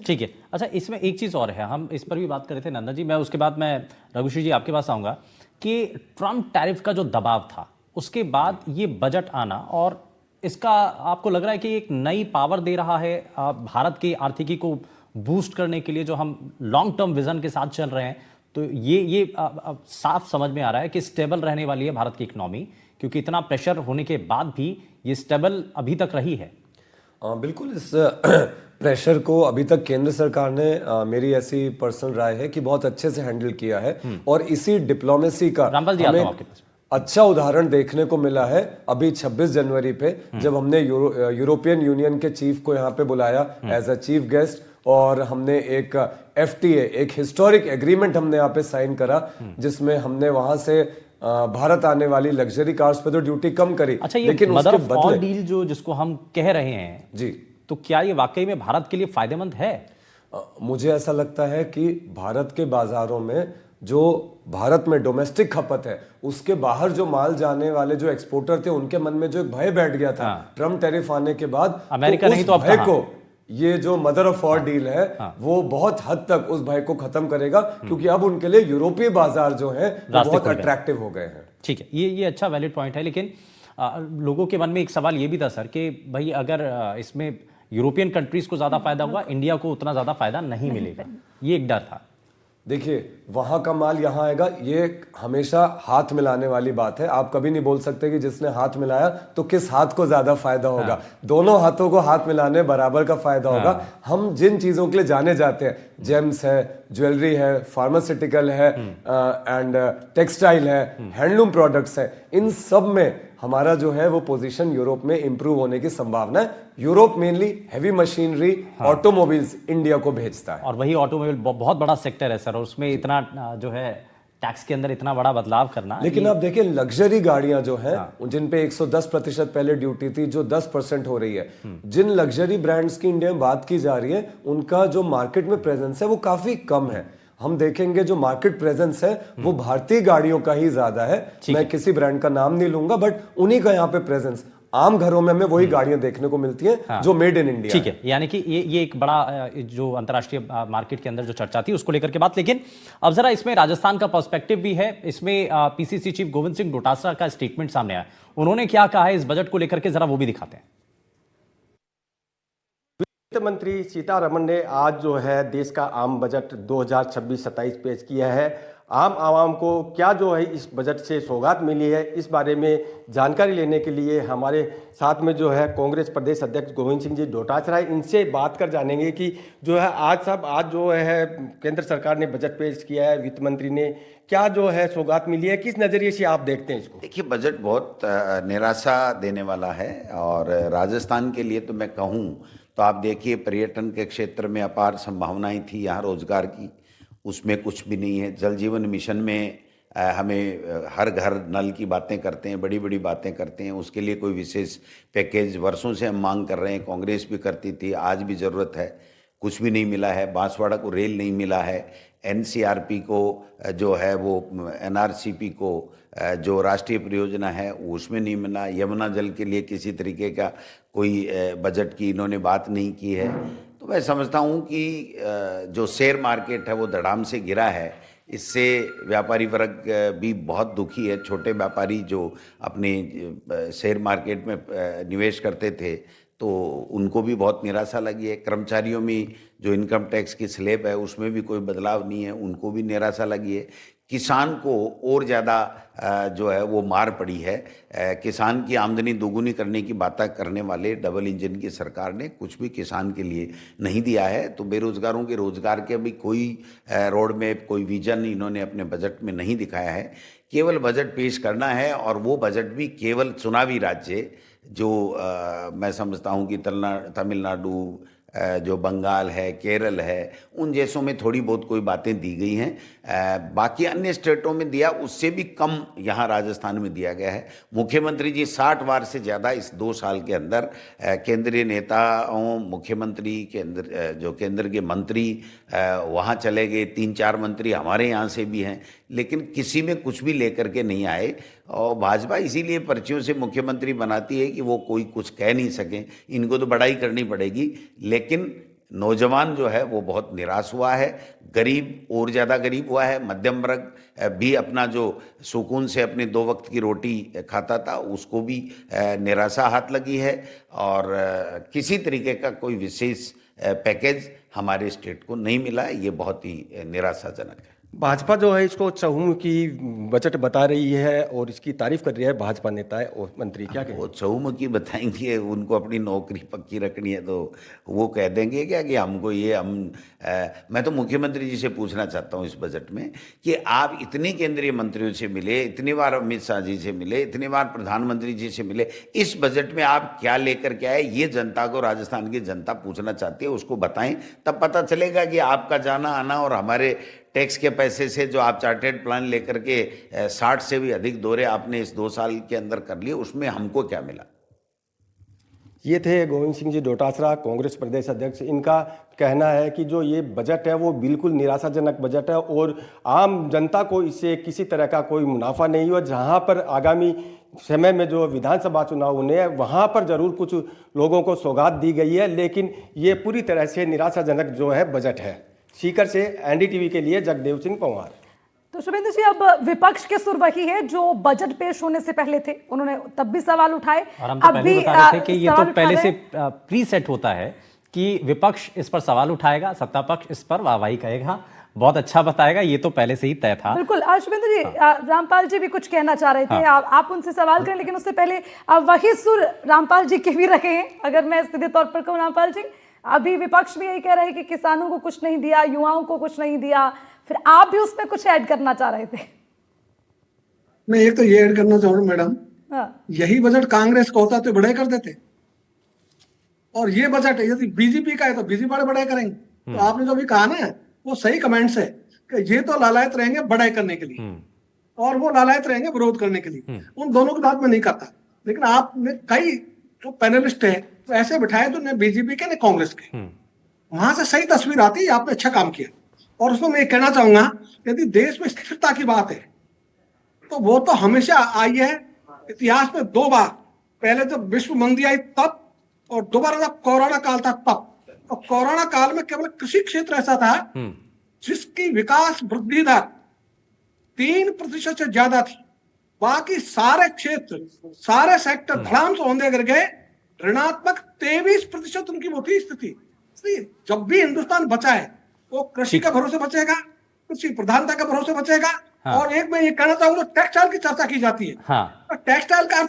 ठीक है, अच्छा इसमें एक चीज और है, हम इस पर भी बात कर रहे थे नंदा जी, मैं उसके बाद मैं रघुश्री जी आपके पास आऊंगा कि ट्रम्प टैरिफ का जो दबाव था उसके बाद ये बजट आना, और इसका आपको लग रहा है कि एक नई पावर दे रहा है भारत की आर्थिकी को बूस्ट करने के लिए, जो हम लॉन्ग टर्म विजन के साथ चल रहे हैं, तो ये साफ समझ में आ रहा है कि स्टेबल रहने वाली है भारत की इकोनॉमी, क्योंकि इतना प्रेशर होने के बाद भी ये स्टेबल अभी तक रही है। बिल्कुल, इस प्रेशर को अभी तक केंद्र सरकार ने मेरी ऐसी पर्सनल राय है कि बहुत अच्छे से हैंडल किया है, और इसी डिप्लोमेसी का हमें अच्छा उदाहरण देखने को मिला है अभी 26 जनवरी पे, जब हमने यूरोपियन यूनियन के चीफ को यहाँ पे बुलाया एज अ चीफ गेस्ट, और हमने एक FTA, एक हिस्टोरिक एग्रीमेंट हमने यहाँ पे साइन करा, जिसमें हमने वहां से भारत आने वाली लग्जरी कार्स पे तो ड्यूटी कम करी। अच्छा, ये लेकिन मदर ऑफ ऑल डील जो जिसको हम कह रहे हैं जी, तो क्या ये वाकई में भारत के लिए फायदेमंद है? मुझे ऐसा लगता है कि भारत के बाजारों में जो भारत में डोमेस्टिक खपत है, उसके बाहर जो माल जाने वाले जो एक्सपोर्टर थे, उनके मन में जो एक भय बैठ गया था ट्रम्प टैरिफ आने के बाद, अमेरिका नहीं तो अब भय को ये जो मदर ऑफ ऑल डील है वो बहुत हद तक उस भय को खत्म करेगा, क्योंकि अब उनके लिए यूरोपीय बाजार जो है वो बहुत अट्रैक्टिव हो गए हैं। ठीक है, ये अच्छा वैलिड पॉइंट है, लेकिन लोगों के मन में एक सवाल ये भी था सर कि भाई अगर इसमें यूरोपियन कंट्रीज को ज्यादा फायदा हुआ, इंडिया को उतना ज्यादा फायदा नहीं मिलेगा, ये एक डर था। देखिए, वहां का माल यहां आएगा, ये हमेशा हाथ मिलाने वाली बात है। आप कभी नहीं बोल सकते कि जिसने हाथ मिलाया तो किस हाथ को ज्यादा फायदा होगा। दोनों हाथों को हाथ मिलाने बराबर का फायदा होगा। हम जिन चीजों के लिए जाने जाते हैं, जेम्स है, ज्वेलरी है, फार्मास्यूटिकल है, एंड टेक्सटाइल है, हैंडलूम प्रोडक्ट्स है, इन सब में हमारा जो है वो पोजीशन यूरोप में इंप्रूव होने की संभावना है। Europe mainly heavy machinery, automobiles India को भेजता है, और वही ऑटोमोबाइल बहुत बड़ा सेक्टर है सर, और उसमें इतना जो है टैक्स के अंदर इतना बड़ा बदलाव करना। लेकिन आप देखिए, लग्जरी गाड़ियां जो हैं जिन पे 110% पहले ड्यूटी थी, जो 10% हो रही है, जिन लग्जरी ब्रांड्स की इंडिया में बात की जा रही है, उनका जो मार्केट में प्रेजेंस है वो काफी कम है। हम देखेंगे जो मार्केट प्रेजेंस है वो भारतीय गाड़ियों का ही ज्यादा है। मैं किसी ब्रांड का नाम नहीं लूंगा, बट उन्हीं का यहाँ पे प्रेजेंस, आम घरों में हमें वही गाड़ियां देखने को मिलती हैं जो मेड इन इंडिया। ठीक है, यानी कि ये एक बड़ा जो अंतर्राष्ट्रीय मार्केट के अंदर जो चर्चा थी उसको लेकर के बात। लेकिन अब जरा इसमें राजस्थान का पर्सपेक्टिव भी है। इसमें पीसीसी चीफ गोविंद सिंह डोटासरा का स्टेटमेंट सामने आया, उन्होंने क्या कहा है इस बजट को लेकर के, जरा वो भी दिखाते हैं। वित्त मंत्री सीतारमण ने आज जो है देश का आम बजट 2026-27 पेश किया है। आम आवाम को क्या जो है इस बजट से सौगात मिली है, इस बारे में जानकारी लेने के लिए हमारे साथ में जो है कांग्रेस प्रदेश अध्यक्ष गोविंद सिंह जी डोटासरा, इनसे बात कर जानेंगे कि जो है आज जो है केंद्र सरकार ने बजट पेश किया है, वित्त मंत्री ने, क्या जो है सौगात मिली है, किस नज़रिए से आप देखते हैं इसको? देखिए, बजट बहुत निराशा देने वाला है, और राजस्थान के लिए तो मैं कहूँ तो आप देखिए, पर्यटन के क्षेत्र में अपार संभावनाएं थी, यहाँ रोजगार की, उसमें कुछ भी नहीं है। जल जीवन मिशन में हमें हर घर नल की बातें करते हैं, बड़ी बड़ी बातें करते हैं, उसके लिए कोई विशेष पैकेज वर्षों से हम मांग कर रहे हैं, कांग्रेस भी करती थी, आज भी ज़रूरत है, कुछ भी नहीं मिला है। बांसवाड़ा को रेल नहीं मिला है, एनसीआरपी को जो है वो एनआरसीपी को जो राष्ट्रीय परियोजना है उसमें नहीं मिला। यमुना जल के लिए किसी तरीके का कोई बजट की इन्होंने बात नहीं की है। तो मैं समझता हूँ कि जो शेयर मार्केट है वो धड़ाम से गिरा है, इससे व्यापारी वर्ग भी बहुत दुखी है। छोटे व्यापारी जो अपने शेयर मार्केट में निवेश करते थे तो उनको भी बहुत निराशा लगी है। कर्मचारियों में जो इनकम टैक्स की स्लैब है उसमें भी कोई बदलाव नहीं है, उनको भी निराशा लगी है। किसान को और ज़्यादा जो है वो मार पड़ी है। किसान की आमदनी दोगुनी करने की बातें करने वाले डबल इंजन की सरकार ने कुछ भी किसान के लिए नहीं दिया है। तो बेरोजगारों के रोजगार के अभी कोई रोड मैप, कोई विजन इन्होंने अपने बजट में नहीं दिखाया है। केवल बजट पेश करना है, और वो बजट भी केवल चुनावी राज्य जो मैं समझता हूँ कि तमिलनाडु, जो बंगाल है, केरल है, उन जैसों में थोड़ी बहुत कोई बातें दी गई हैं। बाकी अन्य स्टेटों में दिया उससे भी कम यहाँ राजस्थान में दिया गया है। मुख्यमंत्री जी 60 बार से ज़्यादा इस 2 साल के अंदर केंद्रीय नेताओं, मुख्यमंत्री जो केंद्र के मंत्री वहाँ चले गए, 3-4 मंत्री हमारे यहाँ से भी हैं, लेकिन किसी में कुछ भी लेकर के नहीं आए। और भाजपा इसीलिए पर्चियों से मुख्यमंत्री बनाती है कि वो कोई कुछ कह नहीं सकें, इनको तो बड़ाई करनी पड़ेगी। लेकिन नौजवान जो है वो बहुत निराश हुआ है, गरीब और ज़्यादा गरीब हुआ है, मध्यम वर्ग भी अपना जो सुकून से अपने 2 वक्त की रोटी खाता था उसको भी निराशा हाथ लगी है। और किसी तरीके का कोई विशेष पैकेज हमारे स्टेट को नहीं मिला है, ये बहुत ही निराशाजनक है। भाजपा जो है इसको चहुमुखी बजट बता रही है और इसकी तारीफ कर रही है भाजपा नेता और मंत्री, क्या कहें? वो चहुमुखी बताएंगे, उनको अपनी नौकरी पक्की रखनी है तो वो कह देंगे क्या कि हमको ये मैं तो मुख्यमंत्री जी से पूछना चाहता हूँ इस बजट में कि आप इतने केंद्रीय मंत्रियों से मिले, इतनी बार अमित शाह जी से मिले, इतनी बार प्रधानमंत्री जी से मिले, इस बजट में आप क्या लेकर के आए? ये जनता को, राजस्थान की जनता पूछना चाहती है, उसको बताएं, तब पता चलेगा कि आपका जाना आना और हमारे टैक्स के पैसे से जो आप चार्टेड प्लान लेकर के 60 से भी अधिक दौरे आपने इस 2 साल के अंदर कर लिए, उसमें हमको क्या मिला? ये थे गोविंद सिंह जी डोटासरा, कांग्रेस प्रदेश अध्यक्ष। इनका कहना है कि जो ये बजट है वो बिल्कुल निराशाजनक बजट है और आम जनता को इससे किसी तरह का कोई मुनाफा नहीं हुआ। जहां पर आगामी समय में जो विधानसभा चुनाव होने हैं वहां पर जरूर कुछ लोगों को सौगात दी गई है, लेकिन ये पूरी तरह से निराशाजनक जो है बजट है। सीकर से एनडीटीवी के लिए जगदेव सिंह पंवार। तो शुभेंदु जी, अब विपक्ष के सुर वही है जो बजट पेश होने से पहले थे, उन्होंने तब भी सवाल उठाए। और हम तो पहले बता रहे थे कि ये तो पहले से प्री सेट होता है कि विपक्ष इस पर सवाल उठाएगा, सत्ता पक्ष इस पर वाहवाही कहेगा, बहुत अच्छा बताएगा, ये तो पहले से ही तय था। बिल्कुल। शुभेंदु जी, रामपाल जी भी कुछ कहना चाह रहे थे, आप उनसे सवाल करें, लेकिन उससे पहले वही सुर रामपाल जी के भी रखे हैं। अगर मैं सीधे तौर पर कहूँ रामपाल जी, अभी विपक्ष भी यही कह रहा है कि किसानों को कुछ नहीं दिया, युवाओं को कुछ नहीं दिया, फिर आप भी उसमें कुछ ऐड करना चाह रहे थे। मैं एक तो ये ऐड करना चाहूँ मैडम, यही बजट कांग्रेस का होता तो बड़े कर देते, और ये बजट यदि बीजेपी का है तो बीजेपी बड़े करेंगे। तो आपने जो भी कहा ना वो सही कमेंट्स है कि ये तो लालायत रहेंगे बड़ाई करने के लिए और वो लालायत रहेंगे विरोध करने के लिए। उन दोनों की बात मैं नहीं करता, लेकिन आपने कई जो पैनलिस्ट है तो ऐसे बिठाए तो न बीजेपी के न कांग्रेस के, वहां से सही तस्वीर आती है आपने अच्छा काम किया। और उसमें मैं कहना चाहूंगा, यदि देश में स्थिरता की बात है तो वो तो हमेशा आई है। इतिहास में 2 बार, पहले जब विश्व मंदी आई तब, और दोबारा जब कोरोना काल था तब। और कोरोना काल में केवल कृषि क्षेत्र ऐसा था जिसकी विकास वृद्धि दर 3% से ज्यादा थी। बाकी सारे क्षेत्र, सारे सेक्टर धड़ाम से होंगे अगर गए, ऋणात्मक 23% उनकी वो थी स्थिति। इसलिए जब भी हिंदुस्तान बचा है वो कृषि का भरोसे बचेगा, कृषि प्रधानता का भरोसे बचेगा। और एक मैं ये कहना चाहूंगा, टेक्सटाइल की चर्चा की जाती है, टेक्सटाइल का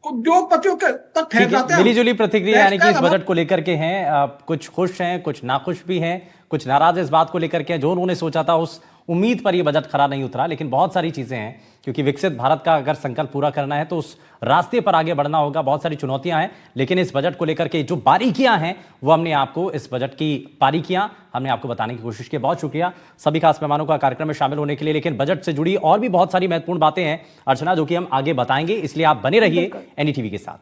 उद्योगपतियों के तक ठहर जाते हैं। मिलीजुली प्रतिक्रिया यानी कि इस बजट को लेकर के हैं, कुछ खुश हैं, कुछ नाखुश भी हैं, कुछ नाराज इस बात को लेकर के हैं। जो उन्होंने सोचा था उस उम्मीद पर ये बजट खरा नहीं उतरा, लेकिन बहुत सारी चीजें हैं, क्योंकि विकसित भारत का अगर संकल्प पूरा करना है तो उस रास्ते पर आगे बढ़ना होगा। बहुत सारी चुनौतियां हैं, लेकिन इस बजट को लेकर के जो बारीकियां हैं वो हमने आपको, इस बजट की बारीकियां हमने आपको बताने की कोशिश की। बहुत शुक्रिया सभी खास मेहमानों का कार्यक्रम में शामिल होने के लिए। लेकिन बजट से जुड़ी और भी बहुत सारी महत्वपूर्ण बातें हैं अर्चना, जो कि हम आगे बताएंगे, इसलिए आप बने रहिए एनडीटीवी के साथ।